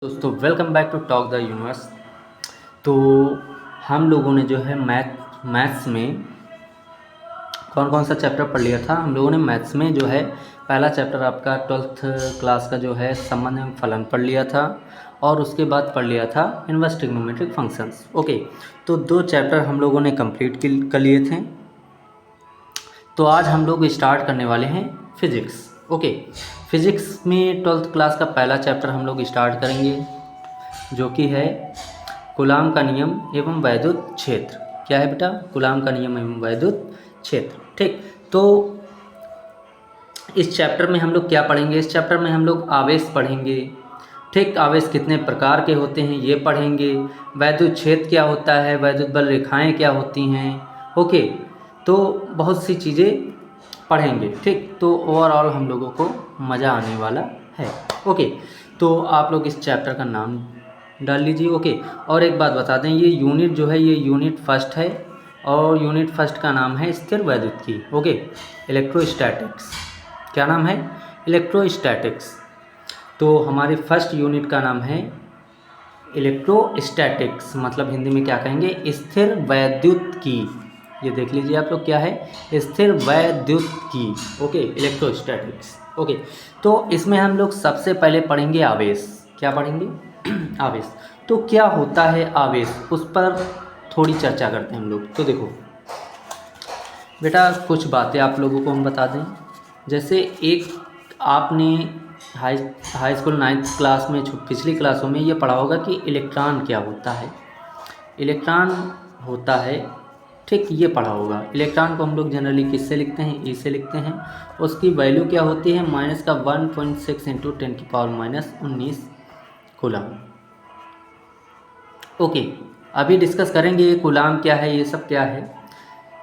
दोस्तों welcome back to talk the universe. तो हम लोगों ने जो है मैथ्स में कौन कौन सा चैप्टर पढ़ लिया था। हम लोगों ने मैथ्स में जो है पहला चैप्टर आपका 12th क्लास का जो है संबंध एवं फलन पढ़ लिया था, और उसके बाद पढ़ लिया था इनवर्स ट्रिग्नोमेट्रिक फंक्शंस। ओके, तो 2 चैप्टर हम लोगों ने कंप्लीट कर लिए थे। तो आज हम लोग स्टार्ट करने वाले हैं फिज़िक्स। ओके, फिज़िक्स में 12th क्लास का पहला चैप्टर हम लोग स्टार्ट करेंगे, जो कि है कूलाम का नियम एवं वैद्युत क्षेत्र। क्या है बेटा? कूलाम का नियम एवं वैद्युत क्षेत्र। ठीक, तो इस चैप्टर में हम लोग क्या पढ़ेंगे? इस चैप्टर में हम लोग आवेश पढ़ेंगे। ठीक, आवेश कितने प्रकार के होते हैं ये पढ़ेंगे। वैद्युत क्षेत्र क्या होता है, वैद्युत बल रेखाएं क्या होती हैं। ओके, तो बहुत सी चीज़ें पढ़ेंगे। ठीक, तो ओवरऑल हम लोगों को मज़ा आने वाला है। ओके, तो आप लोग इस चैप्टर का नाम डाल लीजिए। ओके, और एक बात बता दें, ये यूनिट जो है ये यूनिट फर्स्ट है, और यूनिट फर्स्ट का नाम है स्थिर वैद्युत की। Okay, electrostatics. क्या नाम है? इलेक्ट्रोस्टैटिक्स। तो हमारे फर्स्ट यूनिट का नाम है इलेक्ट्रोस्टैटिक्स, मतलब हिंदी में क्या कहेंगे? स्थिर वैद्युत की। ये देख लीजिए आप लोग, क्या है? स्थिर वैद्युत की। Okay, electrostatics. ओके, तो इसमें हम लोग सबसे पहले पढ़ेंगे आवेश। क्या पढ़ेंगे? आवेश। तो क्या होता है आवेश, उस पर थोड़ी चर्चा करते हैं हम लोग। तो देखो बेटा, कुछ बातें आप लोगों को हम बता दें। जैसे एक आपने हाई स्कूल 9th क्लास में पिछली क्लासों में ये पढ़ा होगा कि इलेक्ट्रॉन क्या होता है। इलेक्ट्रॉन होता है, ठीक, ये पढ़ा होगा। इलेक्ट्रॉन को हम लोग जनरली किससे लिखते हैं? ई से लिखते हैं। उसकी वैल्यू क्या होती है? -1.6 × 10⁻19 कूलम। ओके, अभी डिस्कस करेंगे ये कूलम क्या है, ये सब क्या है।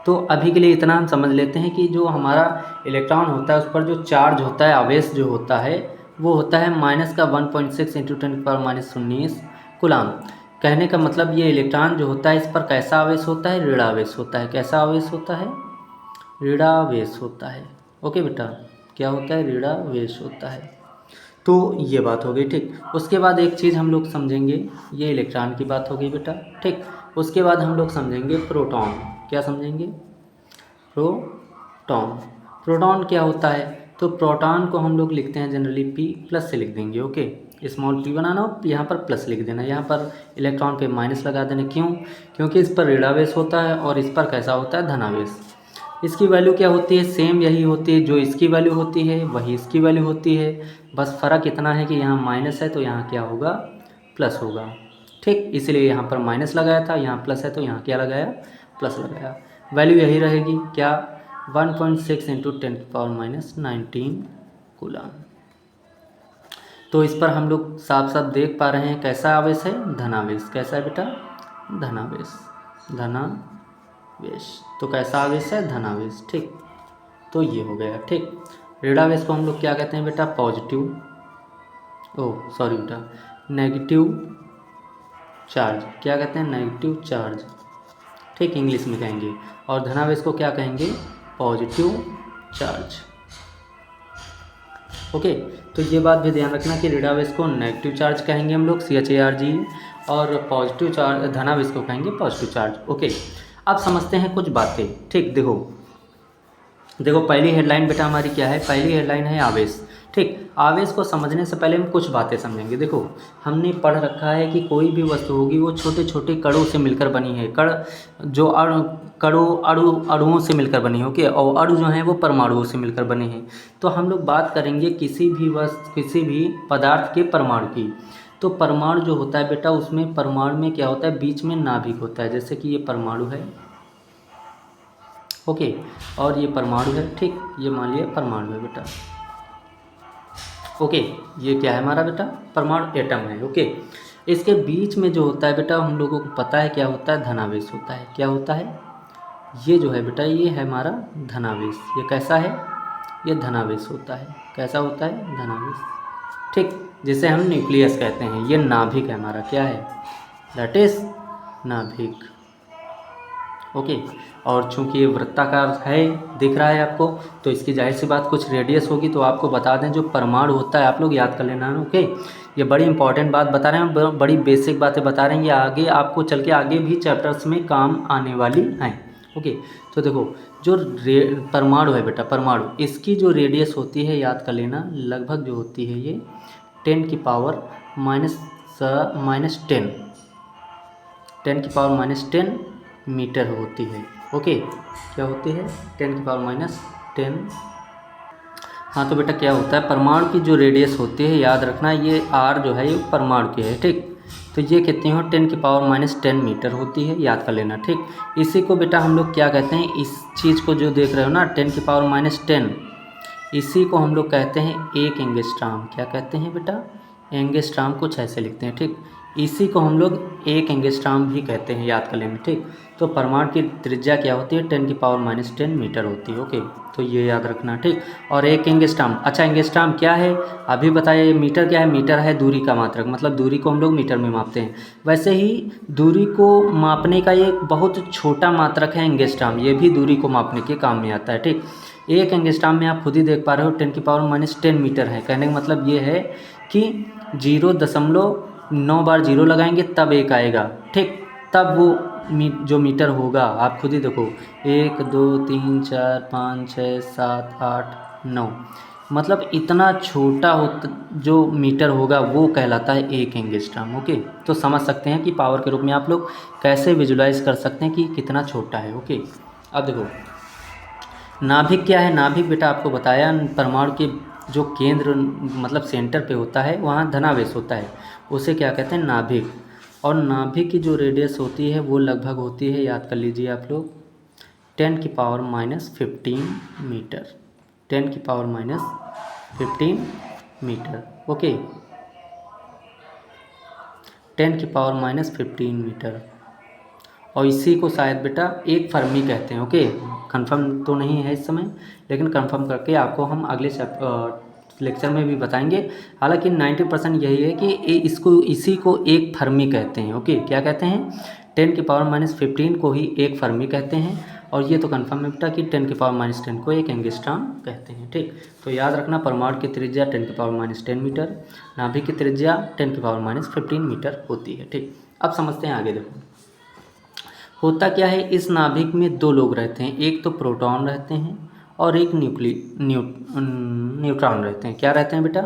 तो अभी के लिए इतना हम समझ लेते हैं कि जो हमारा इलेक्ट्रॉन होता है उस पर जो चार्ज होता है, आवेश जो होता है, वो होता है -1.6 × 10⁻19 कूलम। कहने का मतलब ये इलेक्ट्रॉन जो होता है इस पर कैसा आवेश होता है? ऋणावेश होता है। कैसा आवेश होता है? ऋणावेश होता है। ओके बेटा, क्या होता है? ऋणावेश होता है। तो ये बात हो गई। ठीक, उसके बाद एक चीज़ हम लोग समझेंगे, ये इलेक्ट्रॉन की बात हो गई बेटा। ठीक, उसके बाद हम लोग समझेंगे प्रोटॉन। क्या समझेंगे? प्रोटॉन। प्रोटॉन क्या होता है? तो प्रोटॉन को हम लोग लिखते हैं जनरली P+ से लिख देंगे। ओके, स्मॉल p बनाना हो, यहाँ पर प्लस लिख देना, यहाँ पर इलेक्ट्रॉन पे माइनस लगा देना। क्यों? क्योंकि इस पर ऋणावेश होता है और इस पर कैसा होता है? धनावेश। इसकी वैल्यू क्या होती है? सेम यही होती है, जो इसकी वैल्यू होती है वही इसकी वैल्यू होती है। बस फ़र्क इतना है कि यहाँ माइनस है तो यहाँ क्या होगा? प्लस होगा। ठीक, इसलिए यहाँ पर माइनस लगाया था, यहाँ प्लस है तो यहाँ क्या लगाया? प्लस लगाया। वैल्यू यही रहेगी, क्या? 1.6 × 10⁻19 कूलम। तो इस पर हम लोग साफ साफ देख पा रहे हैं कैसा आवेश है? धनावेश। कैसा है बेटा? धनावेश। धनावेश। तो कैसा आवेश है? धनावेश। ठीक, तो ये हो गया। ठीक, ऋणावेश को हम लोग क्या कहते हैं बेटा? पॉजिटिव, बेटा, नेगेटिव चार्ज। क्या कहते हैं? Negative charge. ठीक, इंग्लिश में कहेंगे। और धनावेश को क्या कहेंगे? Positive charge. ओके, तो ये बात भी ध्यान रखना कि ऋणावेश को नेगेटिव चार्ज कहेंगे हम लोग, CHARG, और पॉजिटिव चार्ज, धनावेश को कहेंगे पॉजिटिव चार्ज। ओके, अब समझते हैं कुछ बातें। ठीक, देखो पहली हेडलाइन बेटा हमारी क्या है? पहली हेडलाइन है आवेश। ठीक, आवेश को समझने से पहले हम कुछ बातें समझेंगे। देखो, हमने पढ़ रखा है कि कोई भी वस्तु होगी वो छोटे छोटे कणों से मिलकर बनी है। जो अणुओं से मिलकर बनी है। ओके, और अणु जो हैं वो परमाणुओं से मिलकर बने हैं। तो हम लोग बात करेंगे किसी भी पदार्थ के परमाणु की। तो परमाणु जो होता है बेटा, उसमें परमाणु में क्या होता है? बीच में नाभिक होता है। जैसे कि ये परमाणु है, ओके, और ये परमाणु है। ठीक, ये मान लिया परमाणु है बेटा। ओके, ये क्या है हमारा बेटा? परमाणु, एटम है। ओके, इसके बीच में जो होता है बेटा, हम लोगों को पता है क्या होता है? धनावेश होता है। क्या होता है? ये जो है बेटा, ये है हमारा धनावेश। ये कैसा है? ये धनावेश होता है। कैसा होता है? धनावेश। ठीक, जिसे हम न्यूक्लियस कहते हैं। ये नाभिक है हमारा। क्या है? दैट इज नाभिक। ओके, और चूंकि ये वृत्ताकार है, दिख रहा है आपको, तो इसकी जाहिर सी बात कुछ रेडियस होगी। तो आपको बता दें, जो परमाणु होता है, आप लोग याद कर लेना। ओके, ये बड़ी इंपॉर्टेंट बात बता रहे हैं, बड़ी बेसिक बातें बता रहे हैं, ये आगे आपको चल के आगे भी चैप्टर्स में काम आने वाली हैं। ओके, तो देखो जो परमाणु है बेटा, परमाणु, इसकी जो रेडियस होती है याद कर लेना, लगभग जो होती है ये 10 की पावर माइनस 10, 10 की पावर माइनस 10 मीटर होती है। ओके, क्या होती है? 10 की पावर माइनस 10। हाँ, तो बेटा क्या होता है, परमाणु की जो रेडियस होती है याद रखना, ये आर जो है ये परमाणु की है, ठीक। तो ये कितनी हो, 10 की पावर माइनस 10 मीटर होती है, याद कर लेना, ठीक। इसी को बेटा हम लोग क्या कहते हैं, इस चीज़ को जो देख रहे हो ना 10 की पावर माइनस 10, इसी को हम लोग कहते हैं 1 एंगस्ट्रॉम। क्या कहते हैं बेटा? एंगस्ट्रॉम, कुछ ऐसे लिखते हैं, ठीक। इसी को हम लोग 1 एंगस्ट्रॉम भी कहते हैं, याद कर लेना, ठीक। तो परमाणु की त्रिज्या क्या होती है, 10 की पावर माइनस 10 मीटर होती है। ओके, तो ये याद रखना, ठीक। और 1 एंगस्ट्रॉम, अच्छा एंगस्ट्रॉम क्या है अभी बताइए? मीटर क्या है? मीटर है दूरी का मात्रक, मतलब दूरी को हम लोग मीटर में मापते हैं। वैसे ही दूरी को मापने का ये बहुत छोटा मात्रक है एंगस्ट्रॉम, ये भी दूरी को मापने के काम में आता है, ठीक। 1 एंगस्ट्रॉम में आप खुद ही देख पा रहे हो 10 की पावर माइनस 10 मीटर है। कहने का मतलब ये है कि 0.9 बार 0 लगाएंगे तब 1 आएगा, ठीक। तब वो जो मीटर होगा आप खुद ही देखो, 1 2 3 4 5 6 7 8 9, मतलब इतना छोटा जो मीटर होगा वो कहलाता है 1 एंगस्ट्रॉम। ओके, तो समझ सकते हैं कि पावर के रूप में आप लोग कैसे विजुलाइज कर सकते हैं कि कितना छोटा है। ओके, अब देखो नाभिक क्या है। नाभिक बेटा आपको बताया, परमाणु के जो केंद्र मतलब सेंटर पे होता है वहाँ धनावेश होता है, उसे क्या कहते हैं, नाभिक। और नाभिक की जो रेडियस होती है वो लगभग होती है, याद कर लीजिए आप लोग, 10 की पावर माइनस 15 मीटर, 10 की पावर माइनस 15 मीटर। ओके, 10 की पावर माइनस 15 मीटर। और इसी को शायद बेटा 1 फर्मी कहते हैं। ओके, कंफर्म तो नहीं है इस समय, लेकिन कंफर्म करके आपको हम अगले लेक्चर में भी बताएंगे। हालांकि 90% यही है कि इसी को 1 फर्मी कहते हैं। ओके, क्या कहते हैं? 10 की पावर माइनस 15 को ही 1 फर्मी कहते हैं। और ये तो कंफर्म है बेटा कि 10 की पावर माइनस 10 को 1 एंगस्ट्रॉम कहते हैं, ठीक। तो याद रखना, परमाणु की त्रिज्या 10 की पावर माइनस 10 मीटर, नाभिक की त्रिज्या 10 की पावर माइनस 15 मीटर होती है, ठीक। अब समझते हैं आगे। देखो होता क्या है, इस नाभिक में 2 लोग रहते हैं, एक तो प्रोटॉन रहते हैं और एक न्यूट्रॉन रहते हैं। क्या रहते हैं बेटा?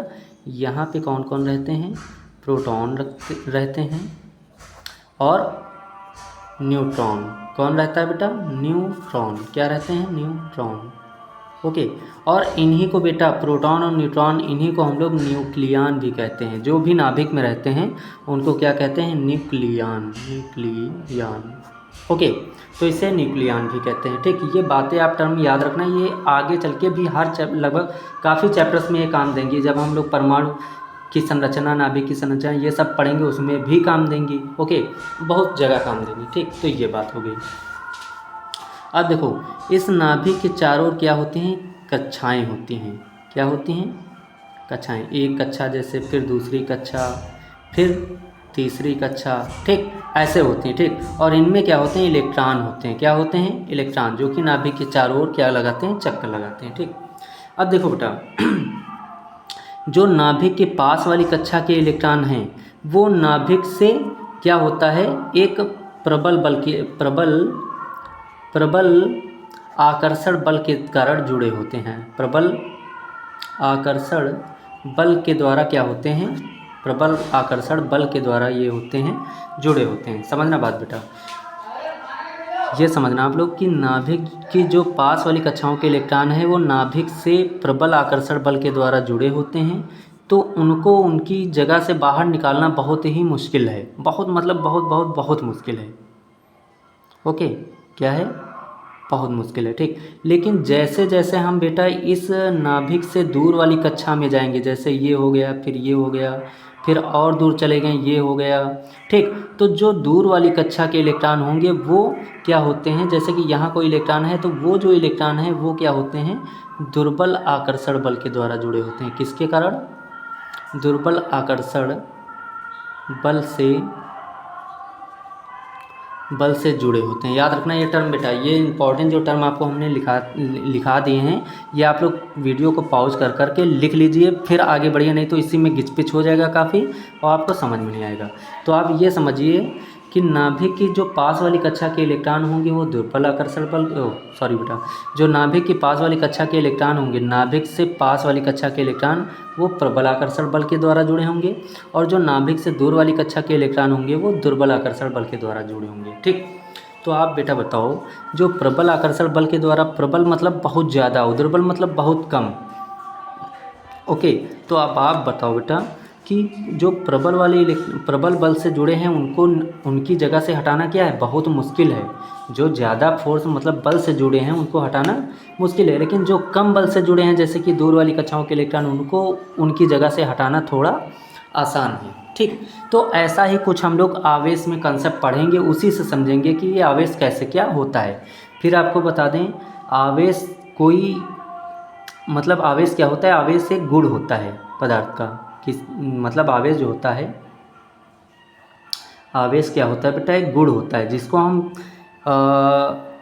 यहाँ पे कौन कौन रहते हैं? प्रोटॉन रहते हैं और न्यूट्रॉन। कौन रहता है बेटा? न्यूट्रॉन। क्या रहते हैं? न्यूट्रॉन। ओके, और इन्हीं को बेटा प्रोटॉन और न्यूट्रॉन, इन्हीं को हम लोग न्यूक्लियन भी कहते हैं। जो भी नाभिक में रहते हैं उनको क्या कहते हैं? न्यूक्लियन। ओके, तो इसे न्यूक्लियन भी कहते हैं, ठीक। ये बातें आप टर्म याद रखना, ये आगे चल के भी लगभग काफ़ी चैप्टर्स में ये काम देंगी। जब हम लोग परमाणु की संरचना, नाभिक की संरचना ये सब पढ़ेंगे उसमें भी काम देंगी। ओके, बहुत जगह काम देंगी, ठीक। तो ये बात हो गई। अब देखो इस नाभिक के चारों ओर क्या होती हैं? कक्षाएं होती हैं। क्या होती हैं? कक्षाएं। एक कक्षा जैसे, फिर दूसरी कक्षा, फिर तीसरी कक्षा, ठीक, ऐसे होती हैं, ठीक। और इनमें क्या होते हैं? इलेक्ट्रॉन होते हैं। क्या होते हैं? इलेक्ट्रॉन, जो कि नाभिक के चारों ओर क्या लगाते हैं? चक्कर लगाते हैं, ठीक। अब देखो बेटा जो नाभिक के पास वाली कक्षा के इलेक्ट्रॉन हैं वो नाभिक से क्या होता है? एक प्रबल आकर्षण बल के कारण जुड़े होते हैं। प्रबल आकर्षण बल के द्वारा क्या होते हैं? प्रबल आकर्षण बल के द्वारा ये होते हैं, जुड़े होते हैं। समझना बात बेटा, ये समझना आप लोग कि नाभिक की जो पास वाली कक्षाओं के इलेक्ट्रॉन है वो नाभिक से प्रबल आकर्षण बल के द्वारा जुड़े होते हैं, तो उनको उनकी जगह से बाहर निकालना बहुत ही मुश्किल है। बहुत मतलब बहुत बहुत बहुत मुश्किल है। ओके, क्या है? बहुत मुश्किल है, ठीक। लेकिन जैसे जैसे हम बेटा इस नाभिक से दूर वाली कक्षा में जाएंगे, जैसे ये हो गया, फिर ये हो गया, फिर और दूर चले गए, ये हो गया, ठीक। तो जो दूर वाली कक्षा के इलेक्ट्रॉन होंगे वो क्या होते हैं? जैसे कि यहाँ कोई इलेक्ट्रॉन है तो वो जो इलेक्ट्रॉन है वो क्या होते हैं? दुर्बल आकर्षण बल के द्वारा जुड़े होते हैं। किसके कारण? दुर्बल आकर्षण बल से बल से जुड़े होते हैं। याद रखना ये टर्म बेटा, ये इंपॉर्टेंट जो टर्म आपको हमने लिखा दिए हैं, ये आप लोग वीडियो को पॉज कर करके लिख लीजिए, फिर आगे बढ़िए, नहीं तो इसी में घिचपिच हो जाएगा काफ़ी और आपको समझ में नहीं आएगा। तो आप ये समझिए कि नाभिक की जो पास वाली कक्षा के इलेक्ट्रॉन होंगे वो दुर्बल आकर्षण बल, सॉरी बेटा, जो नाभिक की पास वाली कक्षा के इलेक्ट्रॉन होंगे, नाभिक से पास वाली कक्षा के इलेक्ट्रॉन वो प्रबल आकर्षण बल के द्वारा जुड़े होंगे, और जो नाभिक से दूर वाली कक्षा के इलेक्ट्रॉन होंगे वो दुर्बल आकर्षण बल के द्वारा जुड़े होंगे। ठीक, तो आप बेटा बताओ, जो प्रबल आकर्षण बल के द्वारा, प्रबल मतलब बहुत ज़्यादा हो, दुर्बल मतलब बहुत कम। ओके, तो अब आप बताओ बेटा कि जो प्रबल बल से जुड़े हैं उनको उनकी जगह से हटाना क्या है, बहुत मुश्किल है। जो ज़्यादा फोर्स मतलब बल से जुड़े हैं उनको हटाना मुश्किल है, लेकिन जो कम बल से जुड़े हैं जैसे कि दूर वाली कक्षाओं के इलेक्ट्रॉन, उनको उनकी जगह से हटाना थोड़ा आसान है। ठीक, तो ऐसा ही कुछ हम लोग आवेश में कंसेप्ट पढ़ेंगे, उसी से समझेंगे कि ये आवेश कैसे क्या होता है। फिर आपको बता दें, आवेश कोई मतलब आवेश क्या होता है, आवेश एक गुण होता है पदार्थ का। किस मतलब आवेश जो होता है, आवेश क्या होता है बेटा, एक गुण होता है जिसको हम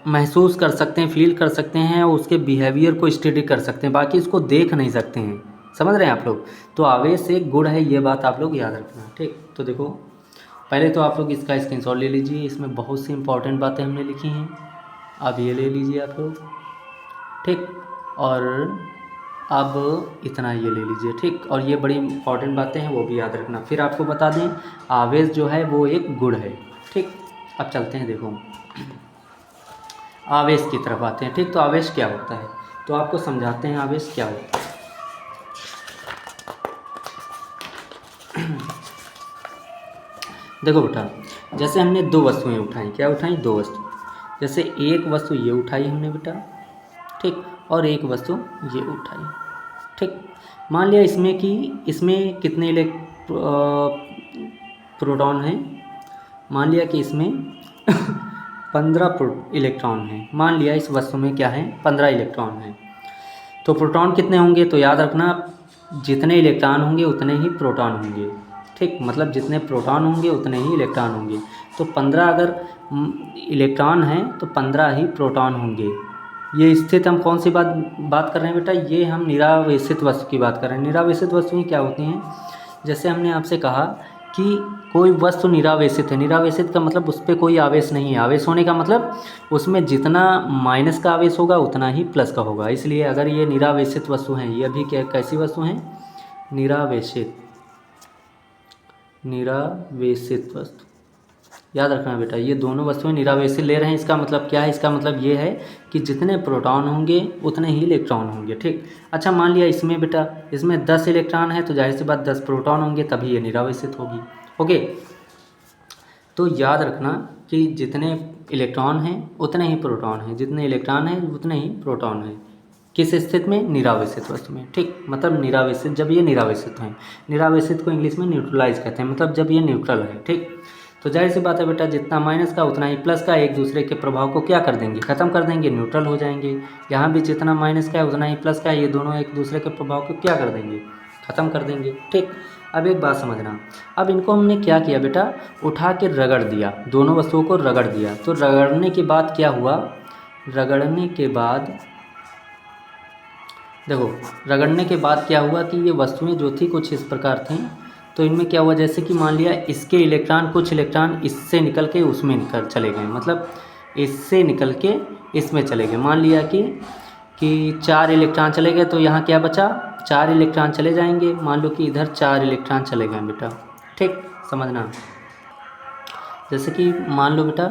महसूस कर सकते हैं, फील कर सकते हैं और उसके बिहेवियर को स्टडी कर सकते हैं, बाकी इसको देख नहीं सकते हैं। समझ रहे हैं आप लोग? तो आवेश एक गुण है, ये बात आप लोग याद रखना। ठीक, तो देखो पहले तो आप लोग इसका स्क्रीनशॉट ले लीजिए, इसमें बहुत सी इंपॉर्टेंट बातें हमने लिखी हैं, आप ये ले लीजिए आप लोग। ठीक, और अब इतना ये ले लीजिए। ठीक, और ये बड़ी इंपॉर्टेंट बातें हैं, वो भी याद रखना। फिर आपको बता दें, आवेश जो है वो एक गुण है। ठीक, अब चलते हैं, देखो आवेश की तरफ आते हैं। ठीक, तो आवेश क्या होता है, तो आपको समझाते हैं आवेश क्या होता है। देखो बेटा, जैसे हमने दो वस्तुएं उठाई, क्या उठाई, दो वस्तु। जैसे एक वस्तु ये उठाई हमने बेटा, ठीक, और एक वस्तु ये उठाई। ठीक, मान लिया इसमें कितने प्रोटॉन हैं, मान लिया कि इसमें 15 इलेक्ट्रॉन हैं। मान लिया इस वस्तु में क्या है, 15 इलेक्ट्रॉन हैं। तो प्रोटॉन कितने होंगे, तो याद रखना जितने इलेक्ट्रॉन होंगे उतने ही प्रोटॉन होंगे। ठीक, मतलब जितने प्रोटॉन होंगे उतने ही इलेक्ट्रॉन होंगे। तो 15 अगर इलेक्ट्रॉन हैं तो 15 ही प्रोटॉन होंगे। ये स्थित हम कौन सी बात कर रहे हैं बेटा, ये हम निरावेशित वस्तु की बात कर रहे हैं। निरावेशित वस्तुएं क्या होती हैं, जैसे हमने आपसे कहा कि कोई वस्तु निरावेशित है। निरावेशित का मतलब उस पर कोई आवेश नहीं है। आवेश होने का मतलब उसमें जितना माइनस का आवेश होगा उतना ही प्लस का होगा। इसलिए अगर ये निरावेशित वस्तु हैं, ये अभी कैसी वस्तु हैं, निरावेशित वस्तु। याद रखना बेटा, ये दोनों वस्तुएं निरावेशित ले रहे हैं। इसका मतलब क्या है, इसका मतलब ये है कि जितने प्रोटॉन होंगे उतने ही इलेक्ट्रॉन होंगे। ठीक, अच्छा मान लिया इसमें बेटा, इसमें 10 इलेक्ट्रॉन है तो जाहिर सी बात 10 प्रोटॉन होंगे, तभी ये निरावेशित होगी। ओके, तो याद रखना कि जितने इलेक्ट्रॉन हैं उतने ही प्रोटॉन हैं, जितने इलेक्ट्रॉन हैं उतने ही प्रोटॉन हैं। किस स्थिति में, निरावेशित वस्तु में। ठीक, मतलब निरावेशित, जब ये निरावेशित हैं। निरावेशित को इंग्लिश में न्यूट्रलाइज कहते हैं, मतलब जब ये न्यूट्रल है। ठीक, तो जाहिर सी बात है बेटा, जितना माइनस का उतना ही प्लस का एक दूसरे के प्रभाव को क्या कर देंगे, ख़त्म कर देंगे, न्यूट्रल हो जाएंगे। यहाँ भी जितना माइनस का है उतना ही प्लस का है, ये दोनों एक दूसरे के प्रभाव को क्या कर देंगे, ख़त्म कर देंगे। ठीक, अब एक बात समझना, अब इनको हमने क्या किया बेटा, उठा के रगड़ दिया, दोनों वस्तुओं को रगड़ दिया। तो रगड़ने के बाद क्या हुआ, रगड़ने के बाद देखो, रगड़ने के बाद क्या हुआ कि ये वस्तुएं जो थी कुछ इस प्रकार थीं। तो इनमें क्या हुआ, जैसे कि मान लिया इसके इलेक्ट्रॉन, कुछ इलेक्ट्रॉन इससे निकल के उसमें निकल चले गए, मतलब इससे निकल के इसमें चले गए। मान लिया कि 4 इलेक्ट्रॉन चले गए, तो यहाँ क्या बचा, 4 इलेक्ट्रॉन चले जाएंगे। मान लो कि इधर 4 इलेक्ट्रॉन चले गए बेटा। ठीक, समझना, जैसे कि मान लो बेटा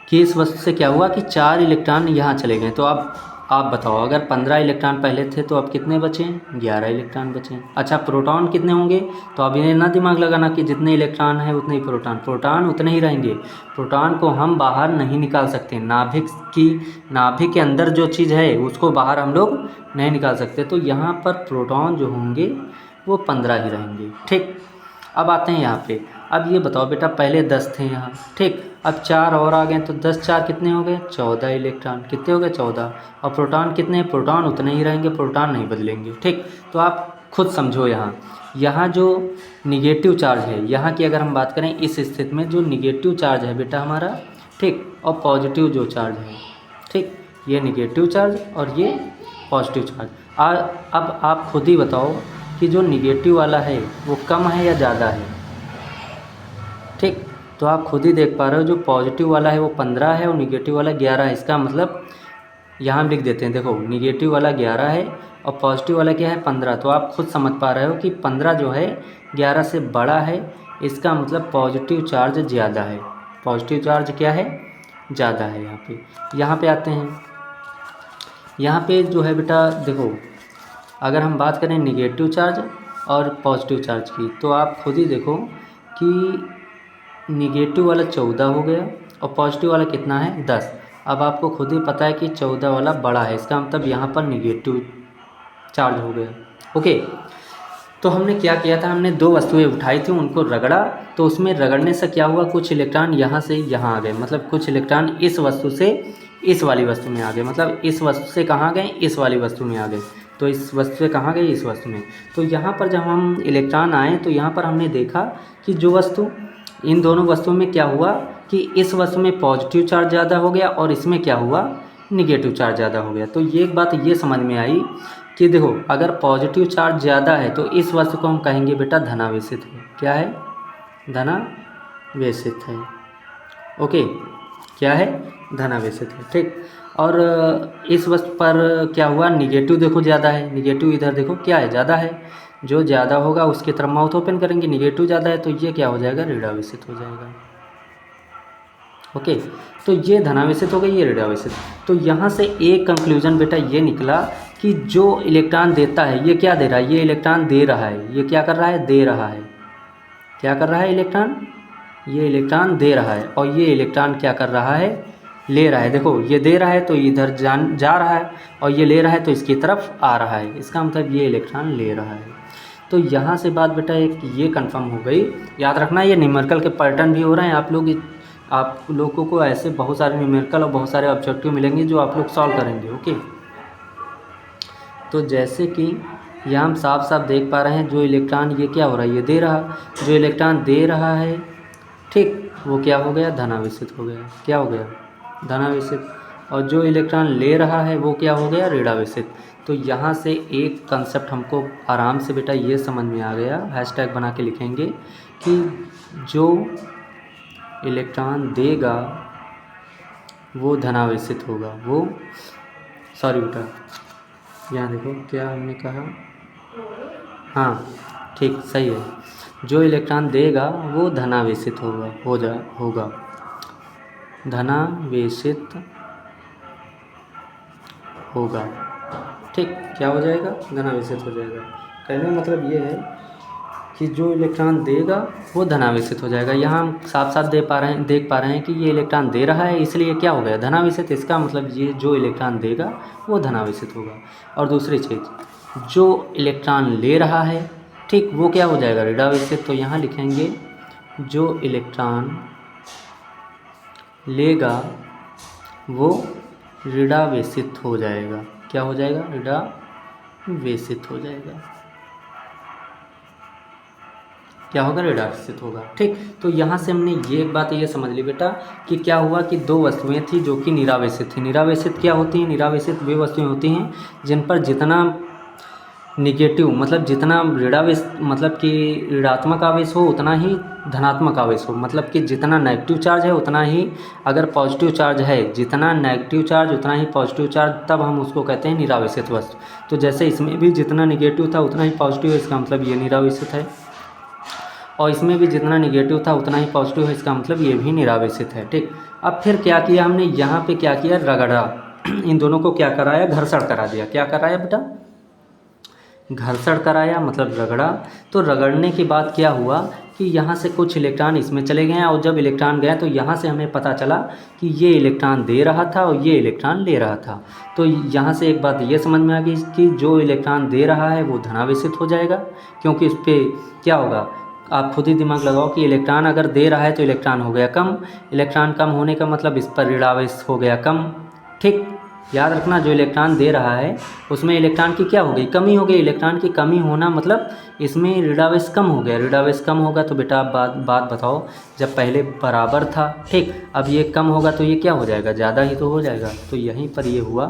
कि इस वस्तु से क्या हुआ कि 4 इलेक्ट्रॉन यहाँ चले गए। तो अब आप बताओ, अगर 15 इलेक्ट्रॉन पहले थे तो अब कितने बचे, 11 इलेक्ट्रॉन बचे। अच्छा, प्रोटॉन कितने होंगे, तो अब इन्हें ना दिमाग लगाना कि जितने इलेक्ट्रॉन हैं उतने ही प्रोटॉन उतने ही रहेंगे। प्रोटॉन को हम बाहर नहीं निकाल सकते, नाभिक के अंदर जो चीज़ है उसको बाहर हम लोग नहीं निकाल सकते। तो यहाँ पर प्रोटॉन जो होंगे वो 15 ही रहेंगे। ठीक, अब आते हैं यहाँ पे। अब ये बताओ बेटा, पहले 10 थे यहाँ, ठीक, अब 4 और आ गए, तो 10 4 कितने हो गए, 14 इलेक्ट्रॉन। कितने हो गए, 14। और प्रोटॉन कितने, प्रोटॉन उतने ही रहेंगे, प्रोटॉन नहीं बदलेंगे। ठीक, तो आप खुद समझो, यहाँ जो निगेटिव चार्ज है, यहाँ की अगर हम बात करें इस स्थिति में, जो निगेटिव चार्ज है बेटा हमारा, ठीक, और पॉजिटिव जो चार्ज है, ठीक, ये निगेटिव चार्ज और ये पॉजिटिव चार्ज। अब आप खुद ही बताओ कि जो निगेटिव वाला है वो कम है या ज़्यादा है। ठीक, तो आप खुद ही देख पा रहे हो जो पॉजिटिव वाला है वो 15 है और निगेटिव वाला 11 है। इसका मतलब यहाँ हम लिख देते हैं, देखो निगेटिव वाला 11 है और पॉजिटिव वाला क्या है 15। तो आप खुद समझ पा रहे हो कि 15 जो है 11 से बड़ा है, इसका मतलब पॉजिटिव चार्ज ज़्यादा है। पॉजिटिव चार्ज क्या है, ज़्यादा है। यहाँ पे आते हैं। यहाँ पे जो है बेटा देखो, अगर हम बात करें निगेटिव चार्ज और पॉजिटिव चार्ज की, तो आप खुद ही देखो कि निगेटिव वाला 14 हो गया और पॉजिटिव वाला कितना है 10। अब आपको खुद ही पता है कि 14 वाला बड़ा है, इसका मतलब यहाँ पर निगेटिव चार्ज हो गया। ओके, तो हमने क्या किया था, हमने दो वस्तुएं उठाई थी, उनको रगड़ा, तो उसमें रगड़ने से क्या हुआ, कुछ इलेक्ट्रॉन यहाँ से यहाँ आ गए, मतलब कुछ इलेक्ट्रॉन इस वस्तु से इस वाली वस्तु में आ गए, मतलब इस वस्तु से कहाँ गए, इस वाली वस्तु में आ गए। तो इस वस्तु से कहाँ गए, इस वस्तु में। तो यहाँ पर जब हम इलेक्ट्रॉन आए तो यहाँ पर हमने देखा कि जो वस्तु, इन दोनों वस्तुओं में क्या हुआ कि इस वस्तु में पॉजिटिव चार्ज ज़्यादा हो गया और इसमें क्या हुआ, निगेटिव चार्ज ज़्यादा हो गया। तो ये एक बात ये समझ में आई कि देखो अगर पॉजिटिव चार्ज ज़्यादा है तो इस वस्तु को हम कहेंगे बेटा धनावेशित है। क्या है, धनावेशित है। ओके, क्या है, धनावेशित है। ठीक, और इस वस्तु पर क्या हुआ, निगेटिव देखो ज़्यादा है, निगेटिव इधर देखो क्या है, ज़्यादा है। जो ज़्यादा होगा उसकी तरफ माउथ ओपन करेंगे, निगेटिव ज़्यादा है तो ये क्या हो जाएगा, ऋणावेशित हो जाएगा। ओके, तो ये धनावेशित हो गई, ये ऋणावेशित। तो यहाँ से एक कंक्लूजन बेटा ये निकला कि जो इलेक्ट्रॉन देता है ये क्या दे रहा है, ये इलेक्ट्रॉन दे रहा है। ये क्या कर रहा है, दे रहा है। क्या कर रहा है इलेक्ट्रॉन, ये इलेक्ट्रॉन दे रहा है, और ये इलेक्ट्रॉन क्या कर रहा है, ले रहा है। देखो ये दे रहा है तो इधर जा रहा है, और ये ले रहा है तो इसकी तरफ आ रहा है, इसका मतलब ये इलेक्ट्रॉन ले रहा है। तो यहाँ से बात बेटा एक ये कंफर्म हो गई। याद रखना ये न्यूमेरिकल के पैटर्न भी हो रहे हैं, आप लोगों को ऐसे बहुत सारे न्यूमेरिकल और बहुत सारे ऑब्जेक्टिव मिलेंगे जो आप लोग सॉल्व करेंगे। ओके, तो जैसे कि यहाँ हम साफ साफ देख पा रहे हैं जो इलेक्ट्रॉन ये क्या हो रहा है, ये दे रहा, जो इलेक्ट्रॉन दे रहा है, ठीक, वो क्या हो गया, धनावेशित हो गया। क्या हो गया, धनावेशित। और जो इलेक्ट्रॉन ले रहा है वो क्या हो गया, ऋणावेशित। तो यहाँ से एक कंसेप्ट हमको आराम से बेटा ये समझ में आ गया, हैशटैग बना के लिखेंगे कि जो इलेक्ट्रॉन देगा वो धनावेशित होगा। वो सॉरी बेटा, यहाँ देखो क्या हमने कहा, हाँ ठीक सही है, जो इलेक्ट्रॉन देगा वो धनावेशित होगा, धनावेशित होगा। ठीक, क्या हो जाएगा, धनावेशित हो जाएगा। कहने का मतलब ये है कि जो इलेक्ट्रॉन देगा वो धनावेशित हो जाएगा। यहाँ हम साफ साफ देख पा रहे हैं कि ये इलेक्ट्रॉन दे रहा है, इसलिए क्या हो गया, धनावेशित। इसका मतलब ये जो इलेक्ट्रॉन देगा वो धनावेशित होगा। और दूसरी चीज़, जो इलेक्ट्रॉन ले रहा है, ठीक, वो क्या हो जाएगा, ऋणावेशित। तो यहाँ लिखेंगे जो इलेक्ट्रॉन लेगा वो ऋणावेशित हो जाएगा। क्या हो जाएगा, ऋणावेशित हो जाएगा। क्या होगा, ऋणावेशित होगा। ठीक, तो यहाँ से हमने ये एक बात ये समझ ली बेटा कि क्या हुआ कि दो वस्तुएं थी जो कि निरावेशित थी। निरावेशित क्या होती हैं, निरावेशित वे वस्तुएं होती हैं जिन पर जितना निगेटिव मतलब जितना ऋणावेश मतलब कि ऋणात्मक आवेश हो उतना ही धनात्मक आवेश हो, मतलब कि जितना नेगेटिव चार्ज है उतना ही अगर पॉजिटिव चार्ज है, जितना नेगेटिव चार्ज उतना ही पॉजिटिव चार्ज, तब हम उसको कहते हैं निरावेशित वस्तु। तो जैसे इसमें भी जितना निगेटिव था उतना ही पॉजिटिव है, इसका मतलब ये निरावेशित है, और इसमें भी जितना निगेटिव था उतना ही पॉजिटिव है, इसका मतलब ये भी निरावेशित है। ठीक, अब फिर क्या किया हमने, यहाँ पे क्या किया, रगड़ा, इन दोनों को क्या कराया, घर्षण करा दिया। क्या कराया बेटा, घर्षण कराया मतलब रगड़ा। तो रगड़ने के बाद क्या हुआ कि यहाँ से कुछ इलेक्ट्रॉन इसमें चले गए, और जब इलेक्ट्रॉन गए तो यहाँ से हमें पता चला कि ये इलेक्ट्रॉन दे रहा था और ये इलेक्ट्रॉन ले रहा था। तो यहाँ से एक बात ये समझ में आ गई कि जो इलेक्ट्रॉन दे रहा है वो धनावेशित हो जाएगा, क्योंकि उस पर क्या होगा, आप खुद ही दिमाग लगाओ कि इलेक्ट्रॉन अगर दे रहा है तो इलेक्ट्रॉन हो गया कम, इलेक्ट्रॉन कम होने का मतलब इस पर ऋणावेश हो गया कम। ठीक, याद रखना जो इलेक्ट्रॉन दे रहा है उसमें इलेक्ट्रॉन की क्या हो गई, कमी हो गई। इलेक्ट्रॉन की कमी होना मतलब इसमें ऋणावेश कम हो गया। ऋणावेश कम होगा तो बेटा आप बात बताओ, जब पहले बराबर था ठीक, अब ये कम होगा तो ये क्या हो जाएगा, ज़्यादा ही तो हो जाएगा। तो यहीं पर ये हुआ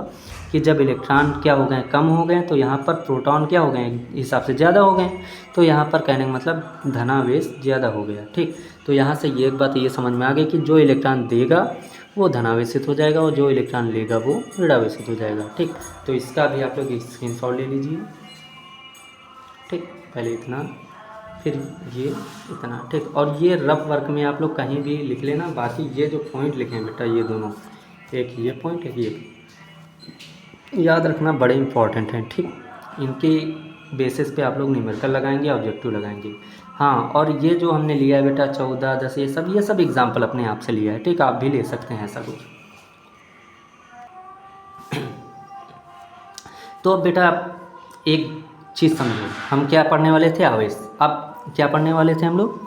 कि जब इलेक्ट्रॉन क्या हो गए, कम हो गए, तो यहाँ पर प्रोटॉन क्या हो गए, हिसाब से ज़्यादा हो गए। तो यहाँ पर कहने का मतलब धनावेश ज़्यादा हो गया ठीक। तो यहाँ से ये एक बात ये समझ में आ गई कि जो इलेक्ट्रॉन देगा वो धनावेशित हो जाएगा और जो इलेक्ट्रॉन लेगा वो ऋणावेशित हो जाएगा ठीक। तो इसका भी आप लोग स्क्रीनशॉट ले लीजिए ठीक। पहले इतना, फिर ये इतना ठीक। और ये रफ वर्क में आप लोग कहीं भी लिख लेना। बाकी ये जो पॉइंट लिखे हैं बेटा, ये दोनों, एक ये पॉइंट एक ये, याद रखना बड़े इंपॉर्टेंट हैं ठीक। इनके बेसिस पे आप लोग न्यूमेरिकल लगाएंगे, ऑब्जेक्टिव लगाएंगे। हाँ, और ये जो हमने लिया है बेटा 14, 10, ये सब एग्जाम्पल अपने आप से लिया है ठीक। आप भी ले सकते हैं ऐसा कुछ। तो अब बेटा एक चीज़ समझो, हम क्या पढ़ने वाले थे, आवेश। अब क्या पढ़ने वाले थे हम लोग,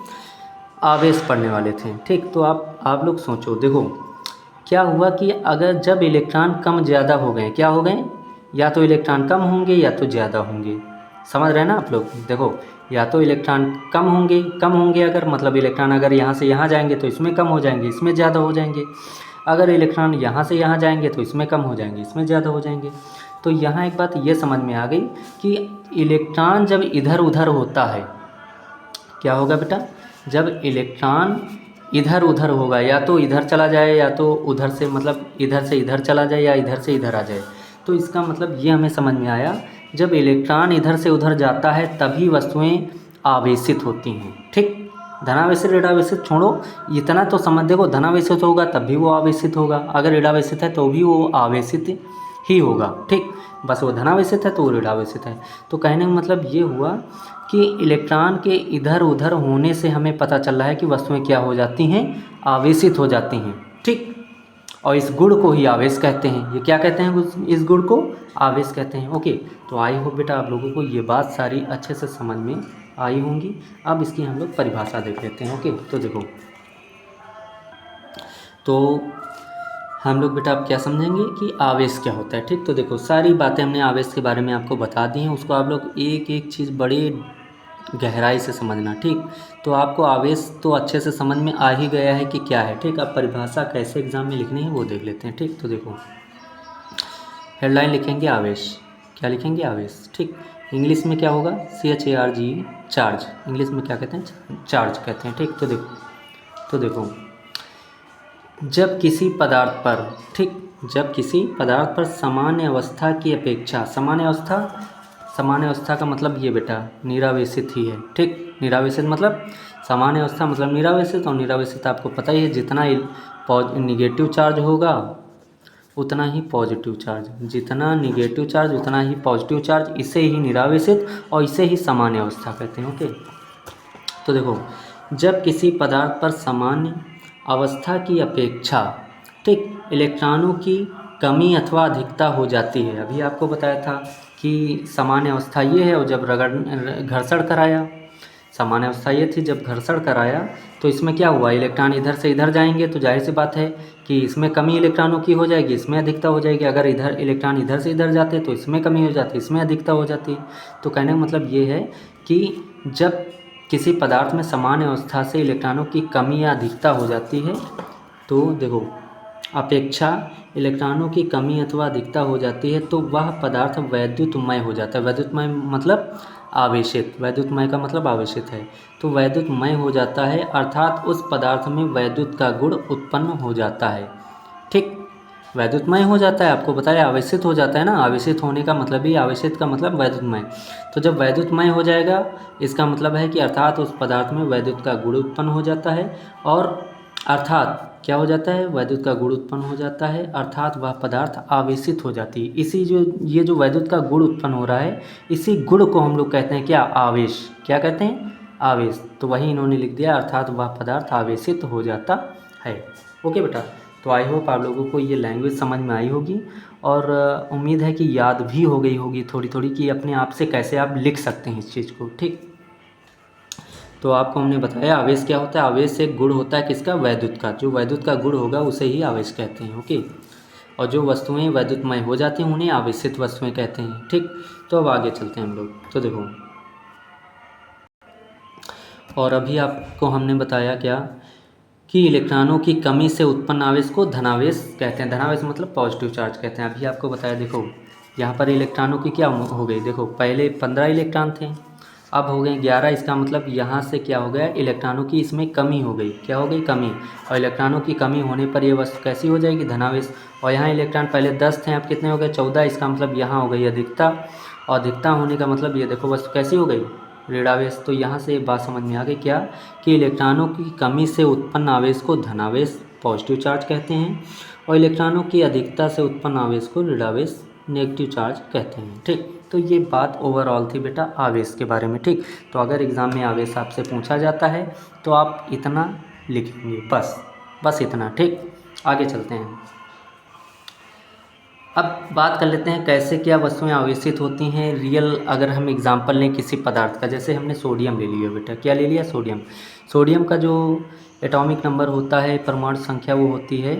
आवेश पढ़ने वाले थे ठीक। तो आप लोग सोचो, देखो क्या हुआ कि अगर जब इलेक्ट्रॉन कम ज़्यादा हो गए, क्या हो गए, या तो इलेक्ट्रॉन कम होंगे या तो ज़्यादा होंगे। समझ रहे हैं ना आप लोग। देखो या तो इलेक्ट्रॉन कम होंगे अगर, मतलब इलेक्ट्रॉन अगर यहाँ से यहाँ जाएंगे तो इसमें कम हो जाएंगे, इसमें ज़्यादा हो जाएंगे। अगर इलेक्ट्रॉन यहाँ से यहाँ जाएंगे तो इसमें कम हो जाएंगे, इसमें ज़्यादा हो जाएंगे। तो यहाँ एक बात ये समझ में आ गई कि इलेक्ट्रॉन जब इधर उधर होता है, क्या होगा बेटा, जब इलेक्ट्रॉन इधर उधर होगा, या तो इधर चला जाए या तो उधर से, मतलब इधर से इधर चला जाए या इधर से इधर आ जाए। तो इसका मतलब ये हमें समझ में आया, जब इलेक्ट्रॉन इधर से उधर जाता है तभी वस्तुएं आवेशित होती हैं ठीक। धनावेशित ऋणावेशित छोड़ो, इतना तो समझ, देखो धनावेशित होगा तब भी वो आवेशित होगा, अगर ऋणावेशित है तो भी वो आवेशित ही होगा ठीक। बस वो धनावेशित है तो वो ऋणावेशित है। तो कहने का मतलब ये हुआ कि इलेक्ट्रॉन के इधर उधर होने से हमें पता चल रहा है कि वस्तुएं क्या हो जाती हैं, आवेशित हो जाती हैं ठीक। और इस गुण को ही आवेश कहते हैं। ये क्या कहते हैं, इस गुण को आवेश कहते हैं ओके। तो आई होप बेटा आप लोगों को ये बात सारी अच्छे से समझ में आई होंगी। अब इसकी हम लोग परिभाषा देख लेते हैं ओके। तो देखो, तो हम लोग बेटा अब क्या समझेंगे कि आवेश क्या होता है ठीक। तो देखो सारी बातें हमने आवेश के बारे में आपको बता दी हैं, उसको आप लोग एक एक चीज़ बड़े गहराई से समझना ठीक। तो आपको आवेश तो अच्छे से समझ में आ ही गया है कि क्या है ठीक। अब परिभाषा कैसे एग्जाम में लिखनी है वो देख लेते हैं ठीक। तो देखो हेडलाइन लिखेंगे आवेश, क्या लिखेंगे, आवेश ठीक। इंग्लिश में क्या होगा, CHARG, चार्ज। इंग्लिश में क्या कहते हैं, चार्ज कहते हैं ठीक। तो देखो जब किसी पदार्थ पर ठीक, जब किसी पदार्थ पर सामान्य अवस्था की अपेक्षा, सामान्य अवस्था का मतलब ये बेटा निरावेशित ही है ठीक। निरावेशित मतलब सामान्य अवस्था मतलब निरावेशित, और निरावेशित आपको पता ही है, जितना निगेटिव चार्ज होगा उतना ही पॉजिटिव चार्ज, जितना निगेटिव चार्ज उतना ही पॉजिटिव चार्ज, इसे ही निरावेशित और इसे ही सामान्य अवस्था कहते हैं ओके। तो देखो जब किसी पदार्थ पर सामान्य अवस्था की अपेक्षा ठीक इलेक्ट्रॉनों की कमी अथवा अधिकता हो जाती है। अभी आपको बताया था कि सामान्य अवस्था ये है, और जब घर्षण कराया, सामान्य अवस्था ये थी, जब घर्षण कराया तो इसमें क्या हुआ, इलेक्ट्रॉन इधर से इधर जाएंगे तो जाहिर सी बात है कि इसमें कमी इलेक्ट्रॉनों की हो जाएगी, इसमें अधिकता हो जाएगी। अगर इधर इलेक्ट्रॉन इधर से इधर जाते तो इसमें कमी हो जाती, इसमें अधिकता हो जाती। तो कहने का मतलब ये है कि जब किसी पदार्थ में सामान्य अवस्था से इलेक्ट्रॉनों की कमी या अधिकता हो जाती है तो देखो अपेक्षा इलेक्ट्रॉनों की कमी अथवा अधिकता हो जाती है तो वह पदार्थ वैद्युतमय हो जाता है। वैद्युतमय मतलब आवेशित, वैद्युतमय का मतलब आवेशित है। तो वैद्युतमय हो जाता है अर्थात उस पदार्थ में वैद्युत का गुण उत्पन्न हो जाता है ठीक। वैद्युतमय हो जाता है, आपको बताया आवेशित हो जाता है ना, आवेशित होने का मतलब ही, आवेशित का मतलब वैद्युतमय। तो जब वैद्युतमय हो जाएगा इसका मतलब है कि अर्थात उस पदार्थ में वैद्युत का गुण उत्पन्न हो जाता है, और अर्थात क्या हो जाता है, वैद्युत का गुण उत्पन्न हो जाता है अर्थात वह पदार्थ आवेशित हो जाती है। इसी ये जो वैद्युत का गुण उत्पन्न हो रहा है, इसी गुण को हम लोग कहते हैं क्या, आवेश। क्या कहते हैं, आवेश। तो वही इन्होंने लिख दिया अर्थात वह पदार्थ आवेशित हो जाता है ओके बेटा। तो आई होप आप लोगों को ये लैंग्वेज समझ में आई होगी, और उम्मीद है कि याद भी हो गई होगी थोड़ी थोड़ी कि अपने आप से कैसे आप लिख सकते हैं इस चीज़ को ठीक। तो आपको हमने बताया आवेश क्या होता है। आवेश एक गुण होता है किसका, वैद्युत का। जो वैद्युत का गुण होगा उसे ही आवेश कहते हैं ओके। और जो वस्तुएं वैद्युतमय हो जाती हैं उन्हें आवेशित वस्तुएं कहते हैं। ठीक, तो अब आगे चलते हैं हम लोग। तो देखो, और अभी आपको हमने बताया क्या कि इलेक्ट्रॉनों की कमी से उत्पन्न आवेश को धनावेश कहते हैं। धनावेश मतलब पॉजिटिव चार्ज कहते हैं। अभी आपको बताया, देखो यहाँ पर इलेक्ट्रॉनों की क्या हो गई, देखो पहले 15 इलेक्ट्रॉन थे, अब हो गए 11। इसका मतलब यहाँ से क्या हो गया, इलेक्ट्रॉनों की इसमें कमी हो गई। क्या हो गई, कमी। और इलेक्ट्रॉनों की कमी होने पर यह वस्तु कैसी हो जाएगी, धनावेश। और यहाँ इलेक्ट्रॉन पहले 10 थे, अब कितने हो गए, 14। इसका मतलब यहाँ हो गई अधिकता, और अधिकता होने का मतलब ये देखो वस्तु कैसी हो गई, ऋणावेश। तो यहाँ से बात समझ में आ गई क्या, कि इलेक्ट्रॉनों की कमी से उत्पन्न आवेश को धनावेश पॉजिटिव चार्ज कहते हैं, और इलेक्ट्रॉनों की अधिकता से उत्पन्न आवेश को ऋणावेश नेगेटिव चार्ज कहते हैं। ठीक, तो ये बात ओवरऑल थी बेटा आवेश के बारे में। ठीक, तो अगर एग्ज़ाम में आवेश आपसे पूछा जाता है तो आप इतना लिखेंगे, बस इतना। ठीक, आगे चलते हैं। अब बात कर लेते हैं कैसे क्या वस्तुएं आवेशित होती हैं रियल। अगर हम एग्जांपल लें किसी पदार्थ का, जैसे हमने सोडियम ले लिया बेटा, क्या ले लिया, सोडियम। सोडियम का जो एटॉमिक नंबर होता है, परमाणु संख्या, वो होती है,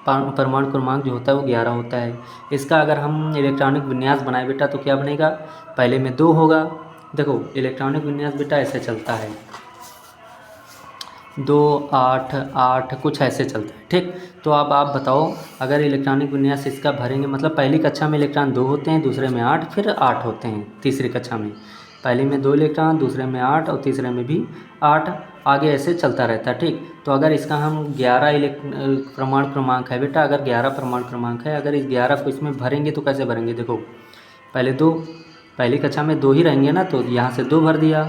परमाणु क्रमांक जो होता है वो 11 होता है। इसका अगर हम इलेक्ट्रॉनिक विन्यास बनाए बेटा तो क्या बनेगा, पहले में 2 होगा। देखो इलेक्ट्रॉनिक विन्यास बेटा ऐसे चलता है, 2 8 8 कुछ ऐसे चलता है। ठीक, तो अब आप बताओ, अगर इलेक्ट्रॉनिक विन्यास इसका भरेंगे, मतलब पहली कक्षा में इलेक्ट्रॉन 2 होते हैं, दूसरे में 8, फिर 8 होते हैं तीसरी कक्षा में। पहले में 2 इलेक्ट्रॉन, दूसरे में 8 और तीसरे में भी 8, आगे ऐसे चलता रहता है। ठीक, तो अगर इसका हम 11 परमाणु क्रमांक है बेटा, अगर 11 परमाणु क्रमांक है, अगर इस 11 को इसमें भरेंगे तो कैसे भरेंगे, देखो पहले 2, पहली कक्षा में 2 ही रहेंगे ना, तो यहाँ से 2 भर दिया।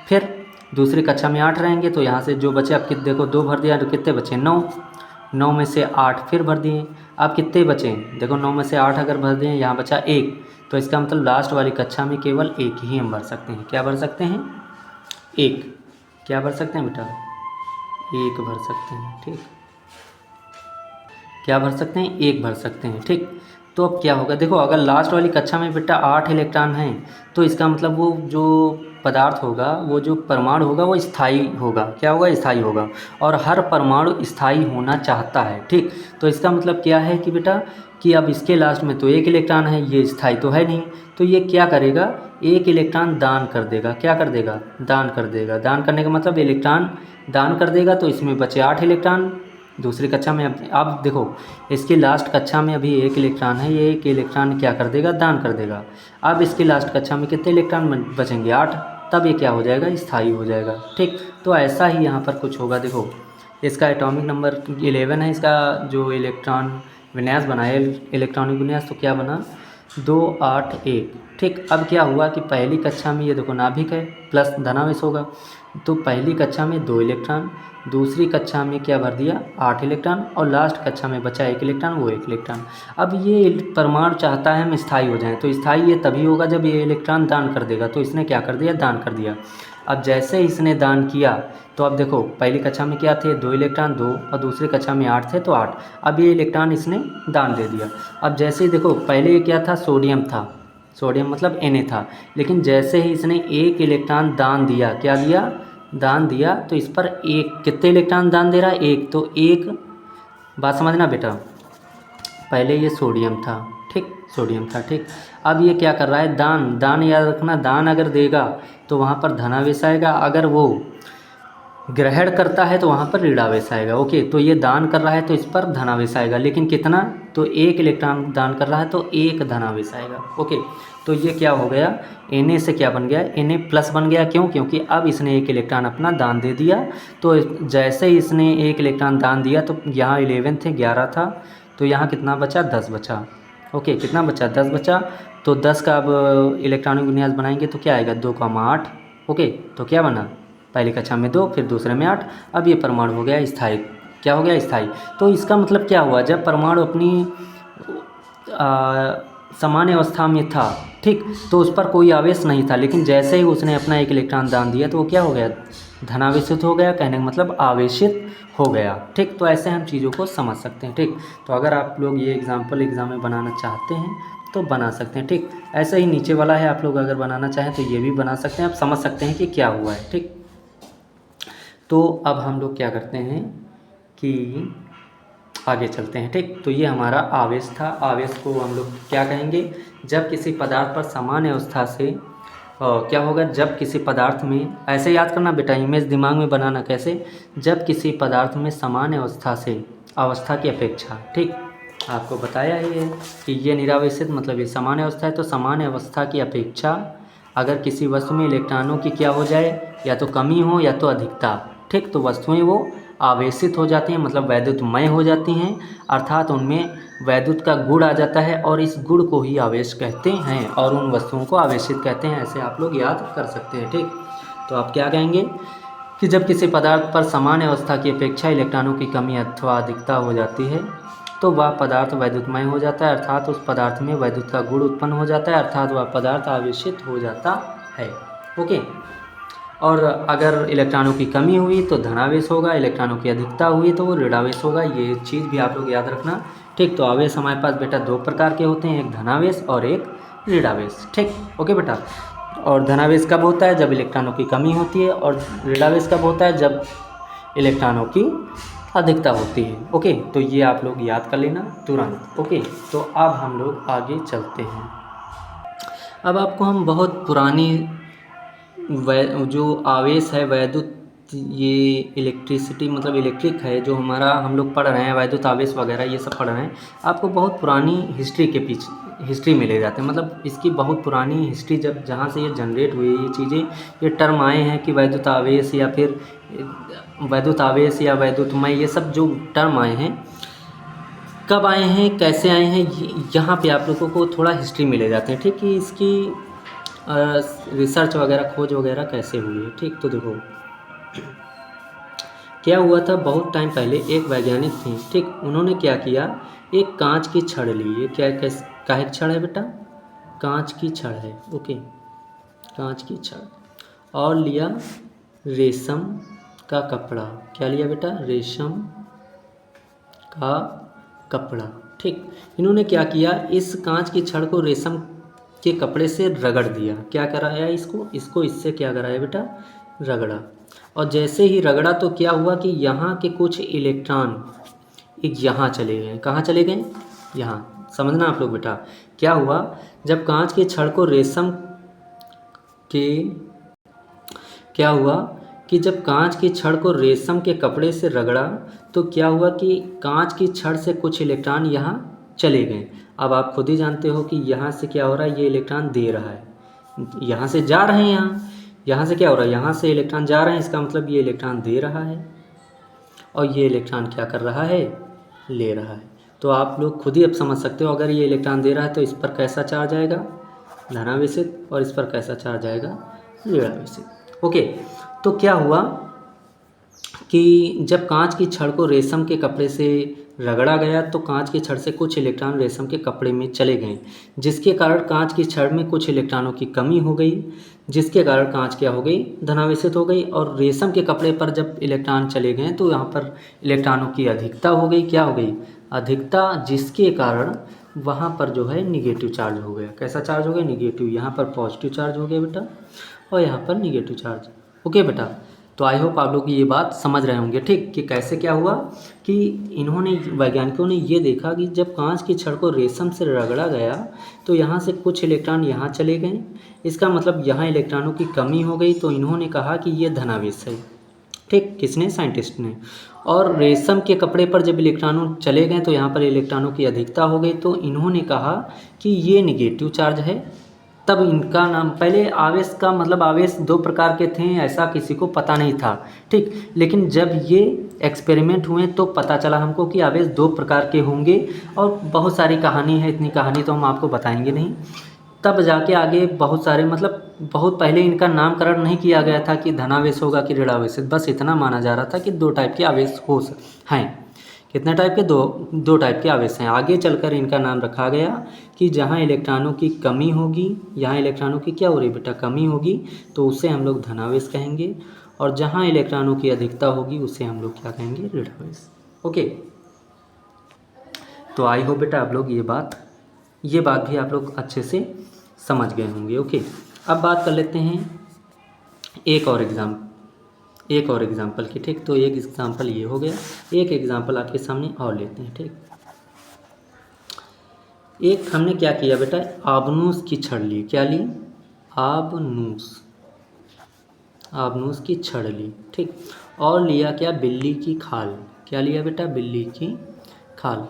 फिर दूसरी कक्षा में 8 रहेंगे, तो यहाँ से जो बचे, अब कितने, देखो 2 भर दिया तो कितने बचे, 9। 9 में से 8 फिर भर दिए, अब कितने बचे, देखो 9 में से 8 अगर भर दिए, यहाँ बचा 1। तो इसका मतलब लास्ट वाली कक्षा में केवल 1 ही हम भर सकते हैं। क्या भर सकते हैं, 1। क्या भर सकते हैं बेटा, 1 भर सकते हैं। ठीक, क्या भर सकते हैं, 1 भर सकते हैं। ठीक, तो अब क्या होगा, देखो अगर लास्ट वाली कक्षा में बेटा 8 इलेक्ट्रॉन हैं, तो इसका मतलब वो जो पदार्थ होगा, वो जो परमाणु होगा वो स्थायी होगा। क्या होगा, स्थायी होगा, और हर परमाणु स्थायी होना चाहता है। ठीक, तो इसका मतलब क्या है कि बेटा, कि अब इसके लास्ट में तो 1 इलेक्ट्रॉन है, ये स्थायी तो है नहीं, तो ये क्या करेगा, 1 इलेक्ट्रॉन दान कर देगा। क्या कर देगा, दान कर देगा। दान करने का मतलब इलेक्ट्रॉन दान कर देगा, तो इसमें बचे 8 इलेक्ट्रॉन दूसरी कक्षा में। अब देखो इसकी लास्ट कक्षा में अभी 1 इलेक्ट्रॉन है, ये 1 इलेक्ट्रॉन क्या कर देगा, दान कर देगा। अब इसकी लास्ट कक्षा में कितने इलेक्ट्रॉन बचेंगे, 8, तब ये क्या हो जाएगा, स्थायी हो जाएगा। ठीक, तो ऐसा ही यहाँ पर कुछ होगा। देखो इसका एटॉमिक नंबर 11 है, इसका जो इलेक्ट्रॉन विन्यास बना है, इलेक्ट्रॉनिक विन्यास, तो क्या बना, 2 8 1। ठीक, अब क्या हुआ कि पहली कक्षा में ये देखो नाभिक है, प्लस धनावेश होगा, तो पहली कक्षा में 2 इलेक्ट्रॉन, दूसरी कक्षा में क्या भर दिया, 8 इलेक्ट्रॉन, और लास्ट कक्षा में बचा 1 इलेक्ट्रॉन, वो 1 इलेक्ट्रॉन। अब ये परमाणु चाहता है हम स्थायी हो जाएं, तो स्थायी ये तभी होगा जब ये इलेक्ट्रॉन दान कर देगा। तो इसने क्या कर दिया, दान कर दिया। अब जैसे इसने दान किया, तो अब देखो पहली कक्षा में क्या थे, 2 इलेक्ट्रॉन 2, और दूसरी कक्षा में 8 थे, तो 8। अब ये इलेक्ट्रॉन इसने दान दे दिया। अब जैसे ही देखो पहले ये क्या था, सोडियम था, सोडियम मतलब Na था, लेकिन जैसे ही इसने 1 इलेक्ट्रॉन दान दिया, क्या दिया, दान दिया, तो इस पर 1, कितने इलेक्ट्रॉन दान दे रहा है, 1। तो 1, बात समझना बेटा, पहले ये सोडियम था, ठीक, सोडियम था। ठीक, अब ये क्या कर रहा है, दान। दान याद रखना, दान अगर देगा तो वहाँ पर धनावेश आएगा, अगर वो ग्रहण करता है तो वहाँ पर ऋणावेश आएगा। ओके, तो ये दान कर रहा है तो इस पर धनावेश आएगा, लेकिन कितना, तो 1 इलेक्ट्रॉन दान कर रहा है तो 1 धनावेश आएगा। ओके, तो ये क्या हो गया, Na से क्या बन गया, Na प्लस बन गया। क्यों, क्योंकि अब इसने 1 इलेक्ट्रॉन अपना दान दे दिया। तो जैसे ही इसने 1 इलेक्ट्रॉन दान दिया, तो यहाँ 11 थे, 11 था, तो यहाँ कितना बचा, 10 बचा। ओके, कितना बचा, 10 बचा। तो 10 का अब इलेक्ट्रॉनिक विन्यास बनाएंगे तो क्या आएगा, 2, 8। ओके, तो क्या बना, पहली कक्षा में 2, फिर दूसरे में 8। अब ये परमाणु हो गया स्थायी। क्या हो गया, स्थायी। तो इसका मतलब क्या हुआ, जब परमाणु अपनी सामान्य अवस्था में था, ठीक, तो उस पर कोई आवेश नहीं था, लेकिन जैसे ही उसने अपना 1 इलेक्ट्रॉन दान दिया तो वो क्या हो गया, धनावेशित हो गया। कहने का मतलब आवेशित हो गया। ठीक, तो ऐसे हम चीज़ों को समझ सकते हैं। ठीक, तो अगर आप लोग ये एग्जाम्पल एग्ज़ाम में बनाना चाहते हैं तो बना सकते हैं। ठीक, ऐसे ही नीचे वाला है, आप लोग अगर बनाना चाहें तो ये भी बना सकते हैं, आप समझ सकते हैं कि क्या हुआ है। ठीक, तो अब हम लोग क्या करते हैं कि आगे चलते हैं। ठीक, तो ये हमारा आवेश था। आवेश को हम लोग क्या कहेंगे, जब किसी पदार्थ पर समान अवस्था से क्या होगा, जब किसी पदार्थ में, ऐसे याद करना बेटा, इमेज दिमाग में बनाना कैसे, जब किसी पदार्थ में समान अवस्था से अवस्था की अपेक्षा, ठीक, आपको बताया ही है कि ये निरावेशित मतलब ये समान अवस्था है, तो समान अवस्था की अपेक्षा अगर किसी वस्तु में इलेक्ट्रॉनों की क्या हो जाए, या तो कमी हो या तो अधिकता, ठीक, तो वस्तुएं वो आवेशित हो जाती हैं, मतलब वैद्युतमय हो जाती हैं, अर्थात उनमें वैद्युत का गुण आ जाता है और इस गुण को ही आवेश कहते हैं और उन वस्तुओं को आवेशित कहते हैं। ऐसे आप लोग याद कर सकते हैं। ठीक, तो आप क्या कहेंगे कि जब किसी पदार्थ पर समान अवस्था की अपेक्षा इलेक्ट्रॉनों की कमी अथवा अधिकता हो जाती है तो वह पदार्थ वैद्युतमय हो जाता है, अर्थात उस पदार्थ में वैद्युत का गुण उत्पन्न हो जाता है, अर्थात वह पदार्थ आवेशित हो जाता है। ओके, और अगर इलेक्ट्रॉनों की कमी हुई तो धनावेश होगा, इलेक्ट्रॉनों की अधिकता हुई तो वो ऋणावेश होगा। ये चीज़ भी आप लोग याद रखना। ठीक, तो आवेश हमारे पास बेटा दो प्रकार के होते हैं, एक धनावेश और एक ऋणावेश। ठीक, ओके बेटा। और धनावेश कब होता है, जब इलेक्ट्रॉनों की कमी होती है, और ऋणावेश कब होता है, जब इलेक्ट्रॉनों की अधिकता होती है। ओके, तो ये आप लोग याद कर लेना तुरंत। ओके, तो अब हम लोग आगे चलते हैं। अब आपको हम बहुत पुरानी जो आवेश है वैद्युत, ये इलेक्ट्रिसिटी मतलब इलेक्ट्रिक है जो हमारा हम लोग पढ़ रहे हैं, वैद्युत आवेश वगैरह ये सब पढ़ रहे हैं, आपको बहुत पुरानी हिस्ट्री के पीछे हिस्ट्री में ले जाते हैं। मतलब इसकी बहुत पुरानी हिस्ट्री, जब जहाँ से ये जनरेट हुई ये चीज़ें, ये टर्म आए हैं कि वैद्युत आवेश या फिर वैद्युत आवेश या वैद्युतमय, ये सब जो टर्म आए हैं कब आए हैं, कैसे आए हैं, यहाँ पे आप लोगों को थोड़ा हिस्ट्री में ले जाते हैं। ठीक, कि इसकी रिसर्च वगैरह खोज वगैरह कैसे हुई है। ठीक, तो देखो क्या हुआ था, बहुत टाइम पहले एक वैज्ञानिक थे। ठीक, उन्होंने क्या किया, एक कांच की छड़ ली। ये क्या काहे की छड़ है बेटा, कांच की छड़ है। ओके, कांच की छड़, और लिया रेशम का कपड़ा। क्या लिया बेटा, रेशम का कपड़ा। ठीक, इन्होंने क्या किया, इस कांच की छड़ को रेशम के कपड़े से रगड़ दिया। क्या कराया इसको इससे क्या कराया बेटा, रगड़ा। और जैसे ही रगड़ा तो क्या हुआ कि यहाँ के कुछ इलेक्ट्रॉन एक यहाँ चले गए। कहाँ चले गए, यहाँ। समझना आप लोग बेटा, क्या हुआ, जब कांच की छड़ को रेशम के क्या हुआ कि जब कांच की छड़ को रेशम के कपड़े से रगड़ा तो क्या हुआ कि कांच की छड़ से कुछ इलेक्ट्रॉन यहाँ चले गए। अब आप खुद ही जानते हो कि यहाँ से क्या हो रहा है, ये इलेक्ट्रॉन दे रहा है, यहाँ से जा रहे हैं, यहाँ से क्या हो रहा है, यहाँ से इलेक्ट्रॉन जा रहे हैं, इसका मतलब ये इलेक्ट्रॉन दे रहा है और ये इलेक्ट्रॉन क्या कर रहा है, ले रहा है। तो आप लोग खुद ही अब समझ सकते हो, अगर ये इलेक्ट्रॉन दे रहा है तो इस पर कैसा चार्ज आएगा, धनावेशित, और इस पर कैसा चार्ज आएगा, ऋणावेशित। ओके, तो क्या हुआ कि जब कांच की छड़ को रेशम के कपड़े से रगड़ा गया तो कांच की छड़ से कुछ इलेक्ट्रॉन रेशम के कपड़े में चले गए, जिसके कारण कांच की छड़ में कुछ इलेक्ट्रॉनों की कमी हो गई, जिसके कारण कांच क्या हो गई, धनावेशित हो गई। और रेशम के कपड़े पर जब इलेक्ट्रॉन चले गए तो यहाँ पर इलेक्ट्रॉनों की अधिकता हो गई। क्या हो गई, अधिकता, जिसके कारण वहाँ पर जो है निगेटिव चार्ज हो गया। कैसा चार्ज हो गया, निगेटिव। यहाँ पर पॉजिटिव चार्ज हो गया बेटा और यहाँ पर निगेटिव चार्ज। ओके बेटा, तो आई होप आप लोग ये बात समझ रहे होंगे। ठीक, कि कैसे क्या हुआ कि इन्होंने, वैज्ञानिकों ने ये देखा कि जब कांच की छड़ को रेशम से रगड़ा गया तो यहाँ से कुछ इलेक्ट्रॉन यहाँ चले गए, इसका मतलब यहाँ इलेक्ट्रॉनों की कमी हो गई। तो इन्होंने कहा कि ये धनावेश है। ठीक, किसने, साइंटिस्ट ने। और रेशम के कपड़े पर जब इलेक्ट्रॉनों चले गए तो यहाँ पर इलेक्ट्रॉनों की अधिकता हो गई, तो इन्होंने कहा कि ये निगेटिव चार्ज है। तब इनका नाम, पहले आवेश का मतलब आवेश दो प्रकार के थे ऐसा किसी को पता नहीं था। ठीक, लेकिन जब ये एक्सपेरिमेंट हुए तो पता चला हमको कि आवेश दो प्रकार के होंगे, और बहुत सारी कहानी है, इतनी कहानी तो हम आपको बताएंगे नहीं। तब जाके आगे बहुत सारे, मतलब बहुत पहले इनका नामकरण नहीं किया गया था कि धनावेश होगा कि ऋणावेश, बस इतना माना जा रहा था कि दो टाइप के आवेश हैं। कितने टाइप के, दो टाइप के आवेश हैं। आगे चलकर इनका नाम रखा गया कि जहाँ इलेक्ट्रॉनों की कमी होगी, यहाँ इलेक्ट्रॉनों की क्या हो रही बेटा, कमी होगी, तो उसे हम लोग धनावेश कहेंगे, और जहाँ इलेक्ट्रॉनों की अधिकता होगी उसे हम लोग क्या कहेंगे, ऋणावेश। ओके, तो आई होप बेटा आप लोग ये बात भी आप लोग अच्छे से समझ गए होंगे। ओके, अब बात कर लेते हैं एक और एक और एग्जांपल की, ठीक। तो एक एग्जांपल ये हो गया, एक एग्जांपल आपके सामने और लेते हैं, ठीक। एक हमने क्या किया बेटा, आबनूस की छड़ ली, क्या ली, आबनूस की छड़ ली, ठीक। और लिया क्या, बिल्ली की खाल, क्या लिया बेटा, बिल्ली की खाल।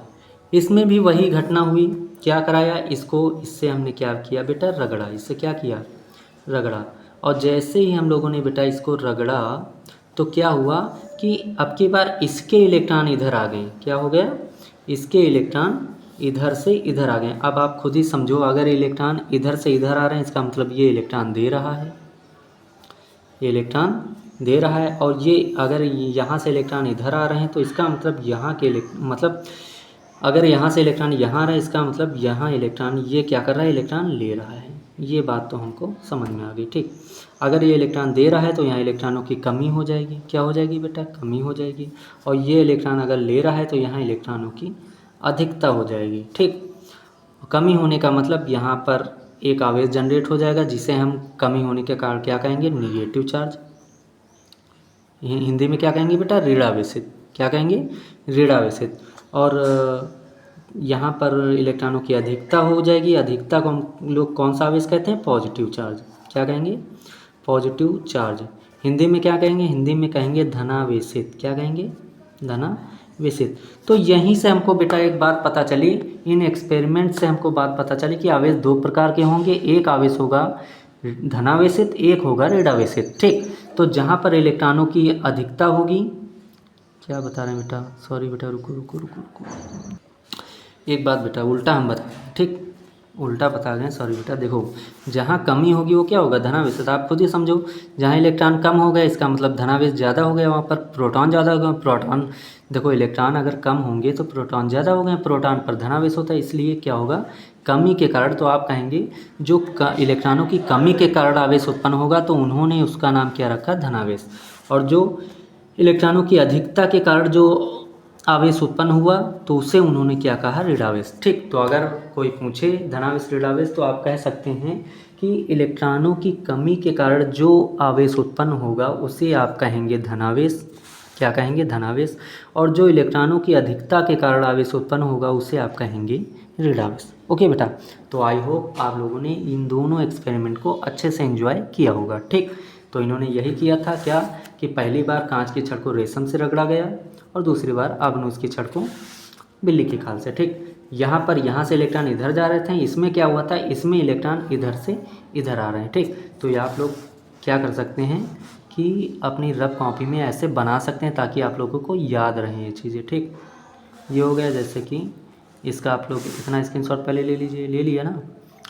इसमें भी वही घटना हुई, क्या कराया इसको, इससे हमने क्या किया बेटा, रगड़ा, इससे क्या किया, रगड़ा। और जैसे ही हम लोगों ने बेटा इसको रगड़ा तो क्या हुआ कि अब की बार इसके इलेक्ट्रॉन इधर आ गए, क्या हो गया, इसके इलेक्ट्रॉन इधर से इधर आ गए। अब आप खुद ही समझो, अगर इलेक्ट्रॉन इधर से इधर आ रहे हैं इसका मतलब ये इलेक्ट्रॉन दे रहा है, ये इलेक्ट्रॉन दे रहा है। और ये अगर यहाँ से इलेक्ट्रॉन इधर आ रहे हैं तो इसका मतलब यहाँ के मतलब अगर यहाँ से इलेक्ट्रॉन यहाँ आ रहा है इसका मतलब यहाँ इलेक्ट्रॉन ये क्या कर रहा है, इलेक्ट्रॉन ले रहा है। ये बात तो हमको समझ में आ गई, ठीक। अगर ये इलेक्ट्रॉन दे रहा है तो यहाँ इलेक्ट्रॉनों की कमी हो जाएगी, क्या हो जाएगी बेटा, कमी हो जाएगी। और ये इलेक्ट्रॉन अगर ले रहा है तो यहाँ इलेक्ट्रॉनों की अधिकता हो जाएगी, ठीक। कमी होने का मतलब यहाँ पर एक आवेश जनरेट हो जाएगा जिसे हम कमी होने के कारण क्या कहेंगे, निगेटिव चार्ज। हिंदी में क्या कहेंगे बेटा, ऋणावेशित, क्या कहेंगे, ऋणावेशित। और यहाँ पर इलेक्ट्रॉनों की अधिकता हो जाएगी, अधिकता को हम लोग कौन सा आवेश कहते हैं, पॉजिटिव चार्ज, क्या कहेंगे, पॉजिटिव चार्ज। हिंदी में क्या कहेंगे, हिंदी में कहेंगे धनावेशित, क्या कहेंगे, धनावेशित। तो यहीं से हमको बेटा एक बात पता चली, इन एक्सपेरिमेंट से हमको बात पता चली कि आवेश दो प्रकार के होंगे, एक आवेश होगा धनावेशित, एक होगा ऋणावेशित, ठीक। तो जहाँ पर इलेक्ट्रॉनों की अधिकता होगी, क्या बता रहे हैं बेटा, सॉरी बेटा, रुको रुको रुको रुको, एक बात बेटा उल्टा हम बता रहे हैं, ठीक, उल्टा बता गए, सॉरी बेटा। देखो जहाँ कमी होगी वो क्या होगा, धनावेश। आप खुद ही समझो, जहाँ इलेक्ट्रॉन कम हो गया इसका मतलब धनावेश ज़्यादा हो गया, वहाँ पर प्रोटॉन ज़्यादा हो गया। प्रोटॉन देखो, इलेक्ट्रॉन अगर कम होंगे तो प्रोटॉन ज़्यादा हो गए, प्रोटॉन पर धनावेश होता है, इसलिए क्या होगा, कमी के कारण। तो आप कहेंगे जो इलेक्ट्रॉनों की कमी के कारण आवेश उत्पन्न होगा तो उन्होंने उसका नाम क्या रखा, धनावेश। और जो इलेक्ट्रॉनों की अधिकता के कारण जो आवेश उत्पन्न हुआ तो उसे उन्होंने क्या कहा, ऋणावेश, ठीक। तो अगर कोई पूछे धनावेश ऋणावेश तो आप कह सकते हैं कि इलेक्ट्रॉनों की कमी के कारण जो आवेश उत्पन्न होगा उसे आप कहेंगे धनावेश, क्या कहेंगे, धनावेश। और जो इलेक्ट्रॉनों की अधिकता के कारण आवेश उत्पन्न होगा उसे आप कहेंगे ऋणावेश। ओके बेटा, तो आई होप आप लोगों ने इन दोनों एक्सपेरिमेंट को अच्छे से एंजॉय किया होगा, ठीक। तो इन्होंने यही किया था क्या, कि पहली बार कांच की छड़ को रेशम से रगड़ा गया और दूसरी बार आबनूस की छड़ को बिल्ली की खाल से, ठीक। यहाँ से इलेक्ट्रॉन इधर जा रहे थे, इसमें क्या हुआ था, इसमें इलेक्ट्रॉन इधर से इधर आ रहे हैं, ठीक। तो ये आप लोग क्या कर सकते हैं कि अपनी रफ कॉपी में ऐसे बना सकते हैं ताकि आप लोगों को याद रहें ये चीज़ें, ठीक। ये हो गया, जैसे कि इसका आप लोग इतना स्क्रीनशॉट पहले ले लीजिए, ले लिया ना,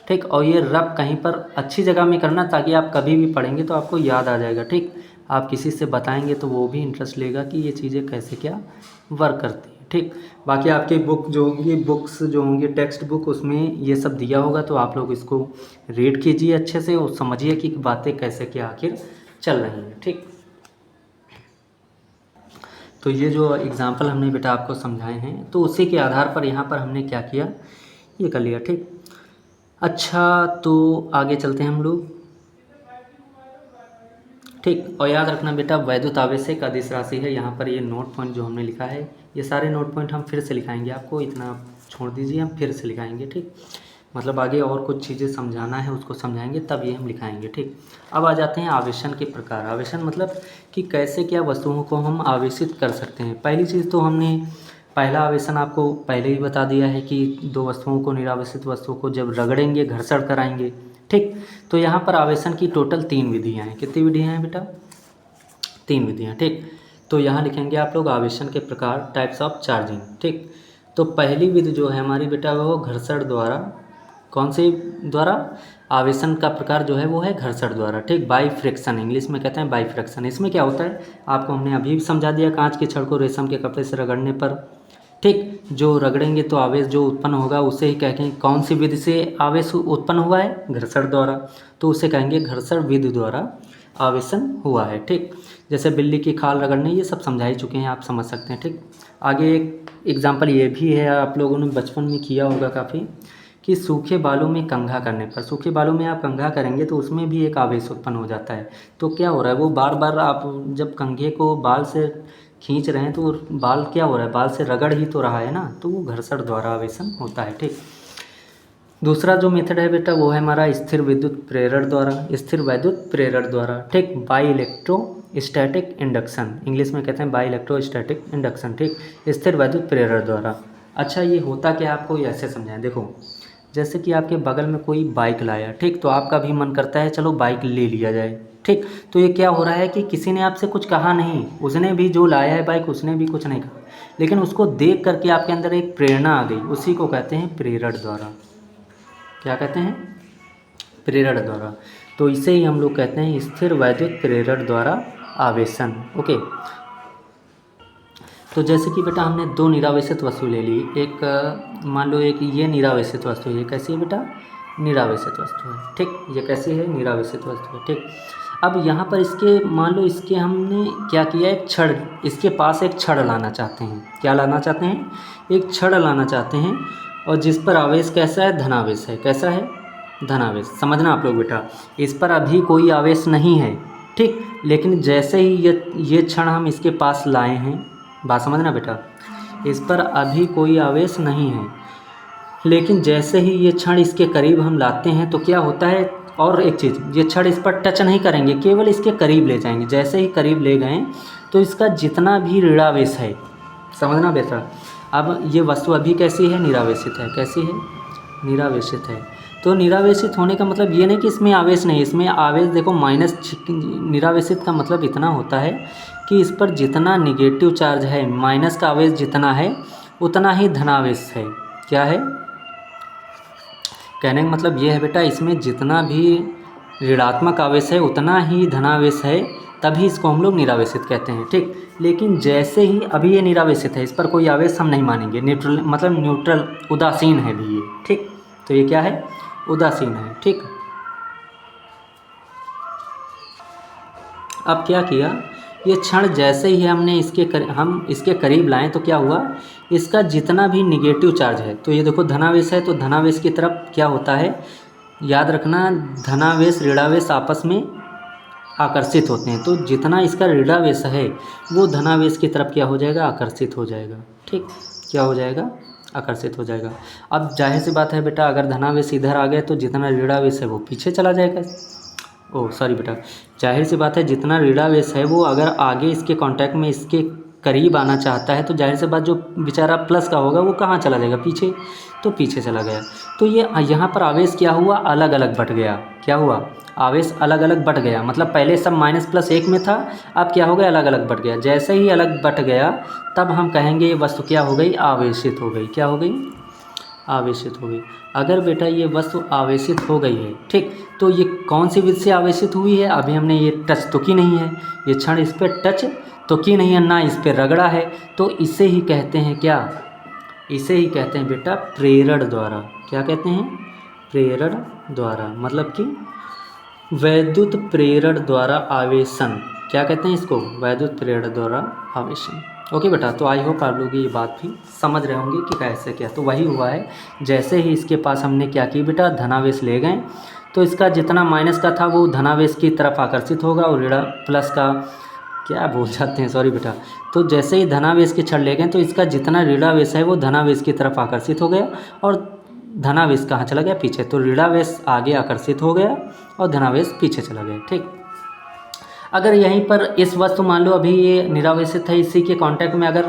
ठीक। और ये रफ कहीं पर अच्छी जगह में करना ताकि आप कभी भी पढ़ेंगे तो आपको याद आ जाएगा, ठीक। आप किसी से बताएंगे तो वो भी इंटरेस्ट लेगा कि ये चीज़ें कैसे क्या वर्क करती हैं, ठीक। बाकी आपकी बुक जो होंगी, बुक्स जो होंगी, टेक्स्ट बुक, उसमें ये सब दिया होगा तो आप लोग इसको रीड कीजिए अच्छे से और समझिए कि बातें कैसे क्या आखिर चल रही हैं, ठीक। तो ये जो एग्ज़ाम्पल हमने बेटा आपको समझाए हैं तो उसी के आधार पर यहाँ पर हमने क्या किया, ये कर लिया, ठीक। अच्छा, तो आगे चलते हैं हम लोग, ठीक। और याद रखना बेटा, वैद्युत आवेश एक अदिश राशि है। यहाँ पर ये नोट पॉइंट जो हमने लिखा है, ये सारे नोट पॉइंट हम फिर से लिखाएंगे, आपको इतना छोड़ दीजिए, हम फिर से लिखाएंगे, ठीक। मतलब आगे और कुछ चीज़ें समझाना है उसको समझाएंगे तब ये हम लिखाएंगे, ठीक। अब आ जाते हैं आवेशन के प्रकार। आवेशन मतलब कि कैसे क्या वस्तुओं को हम आवेशित कर सकते हैं। पहली चीज़ तो हमने पहला आवेशन आपको पहले ही बता दिया है कि दो वस्तुओं को, निरावेशित वस्तुओं को जब रगड़ेंगे, घर्षण कराएंगे, ठीक। तो यहाँ पर आवेशन की टोटल 3 विधियाँ हैं। कितनी विधियाँ हैं बेटा, 3 विधियाँ, ठीक। तो यहाँ लिखेंगे आप लोग आवेशन के प्रकार, टाइप्स ऑफ चार्जिंग, ठीक। तो पहली विधि जो है हमारी बेटा वो घर्षण द्वारा, कौन से द्वारा, आवेशन का प्रकार जो है वो है घर्षण द्वारा, ठीक। बाई फ्रिक्शन, इंग्लिश में कहते हैं बाई फ्रिक्शन। इसमें क्या होता है आपको हमने अभी भी समझा दिया, कांच की छड़ को रेशम के कपड़े से रगड़ने पर, ठीक, जो रगड़ेंगे तो आवेश जो उत्पन्न होगा उसे ही कहेंगे, कौन सी विधि से आवेश उत्पन्न हुआ है, घर्षण द्वारा, तो उसे कहेंगे घर्षण विधि द्वारा आवेशन हुआ है, ठीक। जैसे बिल्ली की खाल रगड़ने, ये सब समझा ही चुके हैं, आप समझ सकते हैं, ठीक। आगे एक एग्जाम्पल ये भी है, आप लोगों ने बचपन में किया होगा काफ़ी, कि सूखे बालों में कंघा करने पर, सूखे बालों में आप कंघा करेंगे तो उसमें भी एक आवेश उत्पन्न हो जाता है। तो क्या हो रहा है, वो बार बार आप जब कंघे को बाल से खींच रहे हैं तो वो बाल क्या हो रहा है, बाल से रगड़ ही तो रहा है ना, तो वो घर्षण द्वारा आवेशन होता है। ठीक, दूसरा जो मेथड है बेटा वो है हमारा स्थिर विद्युत प्रेरण द्वारा, स्थिर वैद्युत प्रेरण द्वारा। ठीक, बाई इलेक्ट्रोस्टैटिक इंडक्शन, इंग्लिश में कहते हैं बाई इलेक्ट्रोस्टैटिक इंडक्शन। ठीक, स्थिर वैद्युत प्रेरण द्वारा। अच्छा, ये होता क्या, आपको ऐसे समझाएं। देखो, जैसे कि आपके बगल में कोई बाइक लाया, ठीक, तो आपका भी मन करता है चलो बाइक ले लिया जाए। ठीक, तो ये क्या हो रहा है कि किसी ने आपसे कुछ कहा नहीं, उसने भी जो लाया है बाइक उसने भी कुछ नहीं कहा, लेकिन उसको देख करके आपके अंदर एक प्रेरणा आ गई, उसी को कहते हैं प्रेरण द्वारा। क्या कहते हैं, प्रेरण द्वारा। तो इसे ही हम लोग कहते हैं स्थिर वैद्युत प्रेरण द्वारा आवेशन। ओके, तो जैसे कि बेटा हमने दो निरावेशित वस्तु ले ली, एक मान लो एक ये निरावेशित वस्तु है, ये कैसी है बेटा, निरावेशित वस्तु है। ठीक, ये कैसी है, निरावेशित वस्तु है। ठीक, अब यहाँ पर इसके मान लो इसके हमने क्या किया, एक छड़, इसके पास एक छड़ लाना चाहते हैं। क्या लाना चाहते हैं, एक छड़ लाना चाहते हैं, और जिस पर आवेश कैसा है, धनावेश है। कैसा है, धनावेश। समझना आप लोग बेटा, इस पर अभी कोई आवेश नहीं है। ठीक, लेकिन जैसे ही ये क्षण हम इसके पास लाए हैं, बात समझना बेटा, इस पर अभी कोई आवेश नहीं है, लेकिन जैसे ही ये क्षण इसके करीब हम लाते हैं तो क्या होता है, और एक चीज़, ये क्षण इस पर टच नहीं करेंगे, केवल इसके करीब ले जाएंगे। जैसे ही करीब ले गए तो इसका जितना भी ऋणावेश है, समझना बेटा, अब ये वस्तु अभी कैसी है, निरावेशित है। कैसी है, निरावेशित है। तो निरावेशित होने का मतलब ये नहीं कि इसमें आवेश नहीं, इसमें आवेश देखो माइनस, निरावेशित का मतलब इतना होता है कि इस पर जितना निगेटिव चार्ज है, माइनस का आवेश जितना है उतना ही धनावेश है। क्या है, कहने का मतलब ये है बेटा, इसमें जितना भी ऋणात्मक आवेश है उतना ही धनावेश है, तभी इसको हम लोग निरावेशित कहते हैं। ठीक, लेकिन जैसे ही अभी ये निरावेशित है, इस पर कोई आवेश हम नहीं मानेंगे, न्यूट्रल मतलब न्यूट्रल, उदासीन है भी ये। ठीक, तो ये क्या है, उदासीन है। ठीक, अब क्या किया, ये क्षण जैसे ही हमने हम इसके करीब लाएं तो क्या हुआ, इसका जितना भी निगेटिव चार्ज है, तो ये देखो धनावेश है, तो धनावेश की तरफ क्या होता है, याद रखना, धनावेश ऋणावेश आपस में आकर्षित होते हैं, तो जितना इसका ऋणावेश है वो धनावेश की तरफ क्या हो जाएगा, आकर्षित हो जाएगा। ठीक, क्या हो जाएगा, आकर्षित हो जाएगा। अब जाहिर सी बात है बेटा, अगर धनावेश इधर आ गया तो जितना ऋणावेश है वो पीछे चला जाएगा। ओह सॉरी बेटा, जाहिर सी बात है, जितना ऋणावेश है वो अगर आगे इसके कांटेक्ट में इसके करीब आना चाहता है तो जाहिर सी बात जो बेचारा प्लस का होगा वो कहाँ चला जाएगा, पीछे, तो पीछे चला गया। तो ये यहाँ पर आवेश क्या हुआ, अलग अलग बट गया। क्या हुआ, आवेश अलग अलग बट गया, मतलब पहले सब माइनस प्लस एक में था, अब क्या हो गया, अलग अलग बट गया। जैसे ही अलग बट गया तब हम कहेंगे ये वस्तु क्या हो गई, आवेशित हो गई। क्या हो गई, आवेशित हो गई। अगर बेटा ये वस्तु आवेशित हो गई है, ठीक, तो ये कौन सी विधि से आवेशित हुई है, अभी हमने ये टच तो की नहीं है, ये क्षण इस पर टच तो की नहीं है, ना इस पर रगड़ा है, तो इसे ही कहते हैं क्या, इसे ही कहते हैं बेटा प्रेरण द्वारा। क्या कहते हैं, प्रेरण द्वारा, मतलब कि वैद्युत प्रेरण द्वारा आवेशन। क्या कहते हैं इसको, वैद्युत प्रेरण द्वारा आवेशन। ओके बेटा, तो आई होप आप लोग ये बात भी समझ रहे होंगे कि कैसे क्या। तो वही हुआ है, जैसे ही इसके पास हमने क्या की बेटा, धनावेश ले गए, तो इसका जितना माइनस का था वो धनावेश की तरफ आकर्षित होगा, और ऋण प्लस का क्या बोल जाते हैं, सॉरी बेटा, तो जैसे ही धनावेश के छड़ ले गए तो इसका जितना ऋणावेश है वो धनावेश की तरफ आकर्षित हो गया, और धनावेश कहाँ चला गया, पीछे। तो ऋणावेश आगे आकर्षित हो गया और धनावेश पीछे चला गया। ठीक, अगर यहीं पर इस वस्तु मान लो अभी ये निरावेशित है, इसी के कांटेक्ट में अगर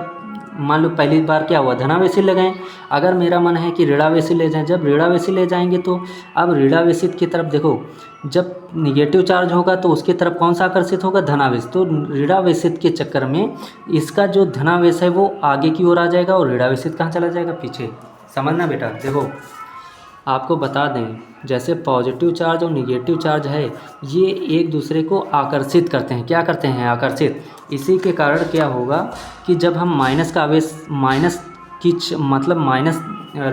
मान लो पहली बार क्या हुआ, धनावेशी ले गए, अगर मेरा मन है कि ऋणावेशी ले जाएं, जब ऋणावेशी ले जाएंगे तो अब ऋणावेशित की तरफ देखो, जब निगेटिव चार्ज होगा तो उसकी तरफ कौन सा आकर्षित होगा, धनावेश। तो ऋणावेशित के चक्कर में इसका जो धनावेश है वो आगे की ओर आ जाएगा और ऋणावेशित कहाँ चला जाएगा, पीछे। समझना बेटा, देखो आपको बता दें, जैसे पॉजिटिव चार्ज और निगेटिव चार्ज है ये एक दूसरे को आकर्षित करते हैं। क्या करते हैं, आकर्षित। इसी के कारण क्या होगा कि जब हम माइनस का आवेश, माइनस की मतलब माइनस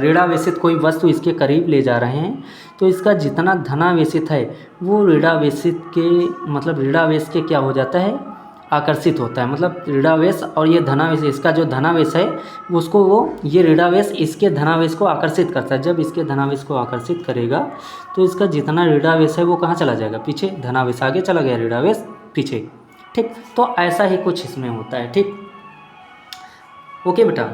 ऋणावेशित कोई वस्तु इसके करीब ले जा रहे हैं तो इसका जितना धनावेशित है वो ऋणावेशित के मतलब ऋणावेश के क्या हो जाता है, आकर्षित होता है, मतलब ऋणावेश और ये धनावेश, इसका जो धनावेश है उसको वो ये ऋणावेश इसके धनावेश को आकर्षित करता है। जब इसके धनावेश को आकर्षित करेगा तो इसका जितना ऋणावेश है वो कहाँ चला जाएगा, पीछे। धनावेश आगे चला गया, ऋणावेश पीछे, ठीक। तो ऐसा ही कुछ इसमें होता है, ठीक। ओके बेटा।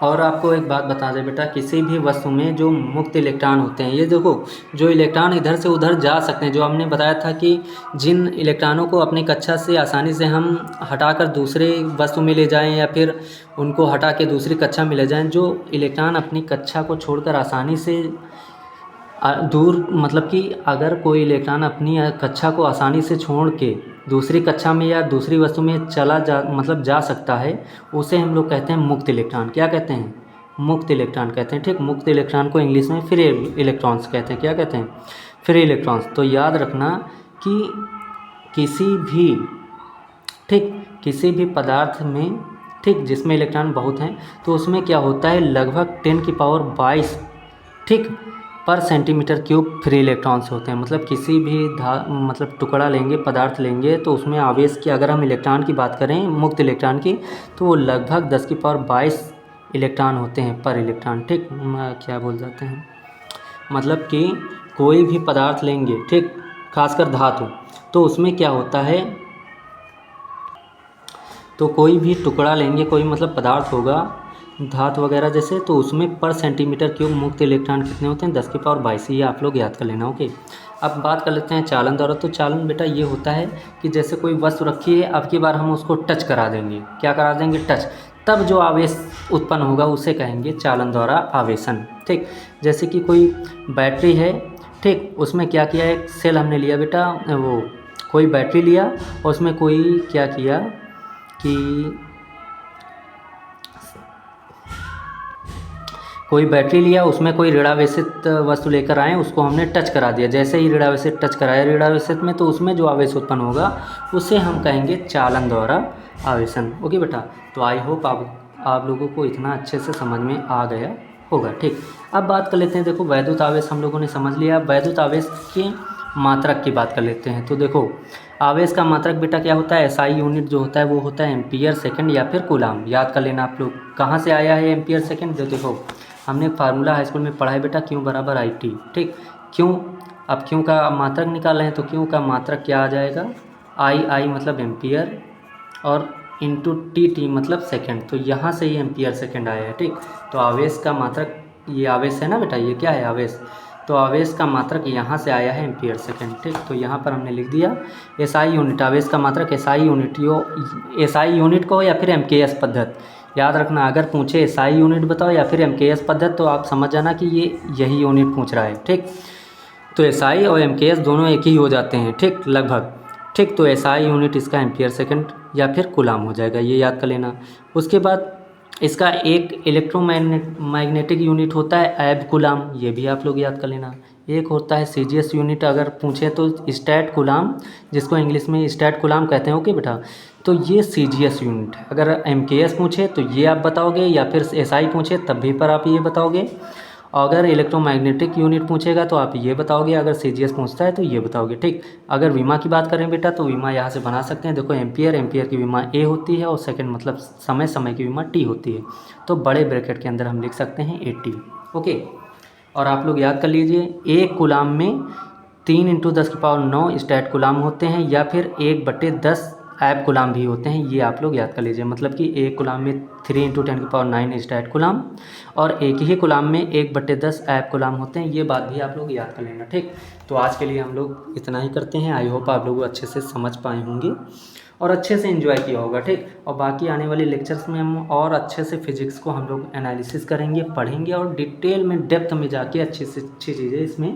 और आपको एक बात बता दें बेटा, किसी भी वस्तु में जो मुक्त इलेक्ट्रॉन होते हैं, ये देखो जो इलेक्ट्रॉन इधर से उधर जा सकते हैं, जो हमने बताया था कि जिन इलेक्ट्रॉनों को अपनी कक्षा से आसानी से हम हटाकर दूसरे वस्तु में ले जाएं या फिर उनको हटा के दूसरी कक्षा में ले जाएं, जो इलेक्ट्रॉन अपनी कक्षा को छोड़कर आसानी से दूर, मतलब कि अगर कोई इलेक्ट्रॉन अपनी कक्षा को आसानी से छोड़ के दूसरी कक्षा में या दूसरी वस्तु में जा सकता है, उसे हम लोग कहते हैं मुक्त इलेक्ट्रॉन। क्या कहते हैं, मुक्त इलेक्ट्रॉन कहते हैं, ठीक। मुक्त इलेक्ट्रॉन को इंग्लिश में फ्री इलेक्ट्रॉन्स कहते हैं। क्या कहते हैं, फ्री इलेक्ट्रॉन्स। तो याद रखना कि किसी भी पदार्थ में, ठीक, जिसमें इलेक्ट्रॉन बहुत हैं, तो उसमें क्या होता है, लगभग 10⁻22, ठीक, पर सेंटीमीटर क्यूब फ्री इलेक्ट्रॉन्स होते हैं। मतलब किसी भी टुकड़ा लेंगे, पदार्थ लेंगे, तो उसमें आवेश की, अगर हम इलेक्ट्रॉन की बात करें, मुक्त इलेक्ट्रॉन की, तो वो लगभग 10⁻22 इलेक्ट्रॉन होते हैं पर इलेक्ट्रॉन, ठीक। क्या बोल जाते हैं, मतलब कि कोई भी पदार्थ लेंगे, ठीक, खासकर धातु, तो उसमें क्या होता है, तो कोई भी टुकड़ा लेंगे, कोई मतलब पदार्थ होगा, धातु वगैरह जैसे, तो उसमें पर सेंटीमीटर क्यूब मुक्त इलेक्ट्रॉन कितने होते हैं, 10⁻22। ये आप लोग याद कर लेना, ओके। अब बात कर लेते हैं चालन द्वारा। तो चालन बेटा ये होता है कि जैसे कोई वस्तु रखी है, अब की बार हम उसको टच करा देंगे। क्या करा देंगे, टच, तब जो आवेश उत्पन्न होगा उसे कहेंगे चालन द्वारा आवेशन, ठीक। जैसे कि कोई बैटरी है, ठीक, उसमें क्या किया, एक सेल हमने लिया बेटा, वो कोई बैटरी लिया और उसमें कोई क्या किया कि कोई बैटरी लिया, उसमें कोई ऋणावेशित वस्तु लेकर आए, उसको हमने टच करा दिया। जैसे ही ऋणावेशित टच कराया ऋणावेशित में, तो उसमें जो आवेश उत्पन्न होगा उसे हम कहेंगे चालन द्वारा आवेशन। ओके बेटा। तो आई होप आप लोगों को इतना अच्छे से समझ में आ गया होगा, ठीक। अब बात कर लेते हैं, देखो वैद्युत आवेश हम लोगों ने समझ लिया। वैद्युत आवेश के मात्रक की बात कर लेते हैं। तो देखो आवेश का मात्रक बेटा क्या होता है, एसआई यूनिट जो होता है वो होता है एम्पियर सेकंड या फिर कूलाम। याद कर लेना आप लोग, कहाँ से आया है एम्पियर सेकंड। देखो हमने फार्मूला हाई स्कूल में पढ़ा है बेटा, Q बराबर IT, ठीक। क्यों, अब Q का मात्रक निकाल रहे हैं, तो Q का मात्रक क्या आ जाएगा, I मतलब एम्पियर और इंटू T मतलब सेकंड। तो यहाँ से ये एम्पियर सेकंड आया है, ठीक। तो आवेश का मात्रक, ये आवेश है ना बेटा, ये क्या है आवेश, तो आवेश का मात्रक यहाँ से आया है एम्पियर सेकंड, ठीक। तो यहाँ पर हमने लिख दिया SI यूनिट, आवेश का मात्रक SI यूनिट, SI यूनिट को या फिर MKS पद्धत। याद रखना, अगर पूछे SI यूनिट बताओ या फिर MKS पद्धत, तो आप समझ जाना कि ये यही यूनिट पूछ रहा है, ठीक। तो SI और MKS दोनों एक ही हो जाते हैं, ठीक, लगभग, ठीक। तो SI यूनिट इसका एम्पियर सेकंड या फिर कूलाम हो जाएगा, ये याद कर लेना। उसके बाद इसका एक इलेक्ट्रोमैग्नेटिक यूनिट होता है एब कूलाम, ये भी आप लोग याद कर लेना। एक होता है CGS यूनिट, अगर पूछे तो स्टैट कूलाम, जिसको इंग्लिश में स्टैट कूलाम कहते हैं, ओके बेटा। तो ये CGS यूनिट है। अगर MKS पूछे तो ये आप बताओगे, या फिर SI पूछे तब भी पर आप ये बताओगे। अगर इलेक्ट्रोमैग्नेटिक यूनिट पूछेगा तो आप ये बताओगे, अगर CGS पूछता है तो ये बताओगे, ठीक। अगर विमा की बात करें बेटा, तो विमा यहाँ से बना सकते हैं। देखो एम्पियर की विमा A होती है और सेकंड मतलब समय की विमा T होती है। तो बड़े ब्रैकेट के अंदर हम लिख सकते हैं AT, ओके। और आप लोग याद कर लीजिए, एक कूलाम में 3 × 10⁹ स्टैट कूलाम होते हैं, या फिर 1/10 ऐब कूलाम भी होते हैं। ये आप लोग याद कर लीजिए, मतलब कि एक कूलाम में 3 × 10⁹ स्टैट कूलाम और एक ही कूलाम में 1/10 ऐब कूलाम होते हैं। ये बात भी आप लोग याद कर लेना, ठीक। तो आज के लिए हम लोग इतना ही करते हैं। आई होप आप लोग अच्छे से समझ पाए होंगे और अच्छे से एंजॉय किया होगा, ठीक। और बाकी आने वाले लेक्चर्स में हम और अच्छे से फिजिक्स को हम लोग एनालिसिस करेंगे, पढ़ेंगे और डिटेल में डेप्थ में जाके अच्छी से अच्छी चीज़ें इसमें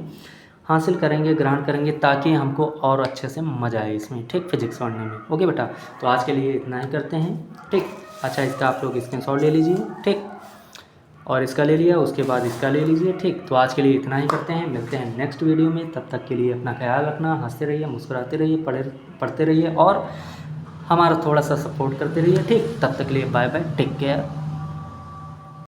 हासिल करेंगे, ग्रहण करेंगे, ताकि हमको और अच्छे से मज़ा आए इसमें, ठीक, फिजिक्स पढ़ने में, ओके बेटा। तो आज के लिए इतना ही करते हैं, ठीक। अच्छा, इसका आप लोग स्क्रीनशॉट ले लीजिए, ठीक, और इसका ले लिया, उसके बाद इसका ले लीजिए, ठीक। तो आज के लिए इतना ही करते हैं, मिलते हैं नेक्स्ट वीडियो में। तब तक के लिए अपना ख्याल रखना, हंसते रहिए, मुस्कुराते रहिए, पढ़ते रहिए और हमारा थोड़ा सा सपोर्ट करते रहिए, ठीक। तब तक के लिए बाय बाय, टेक केयर।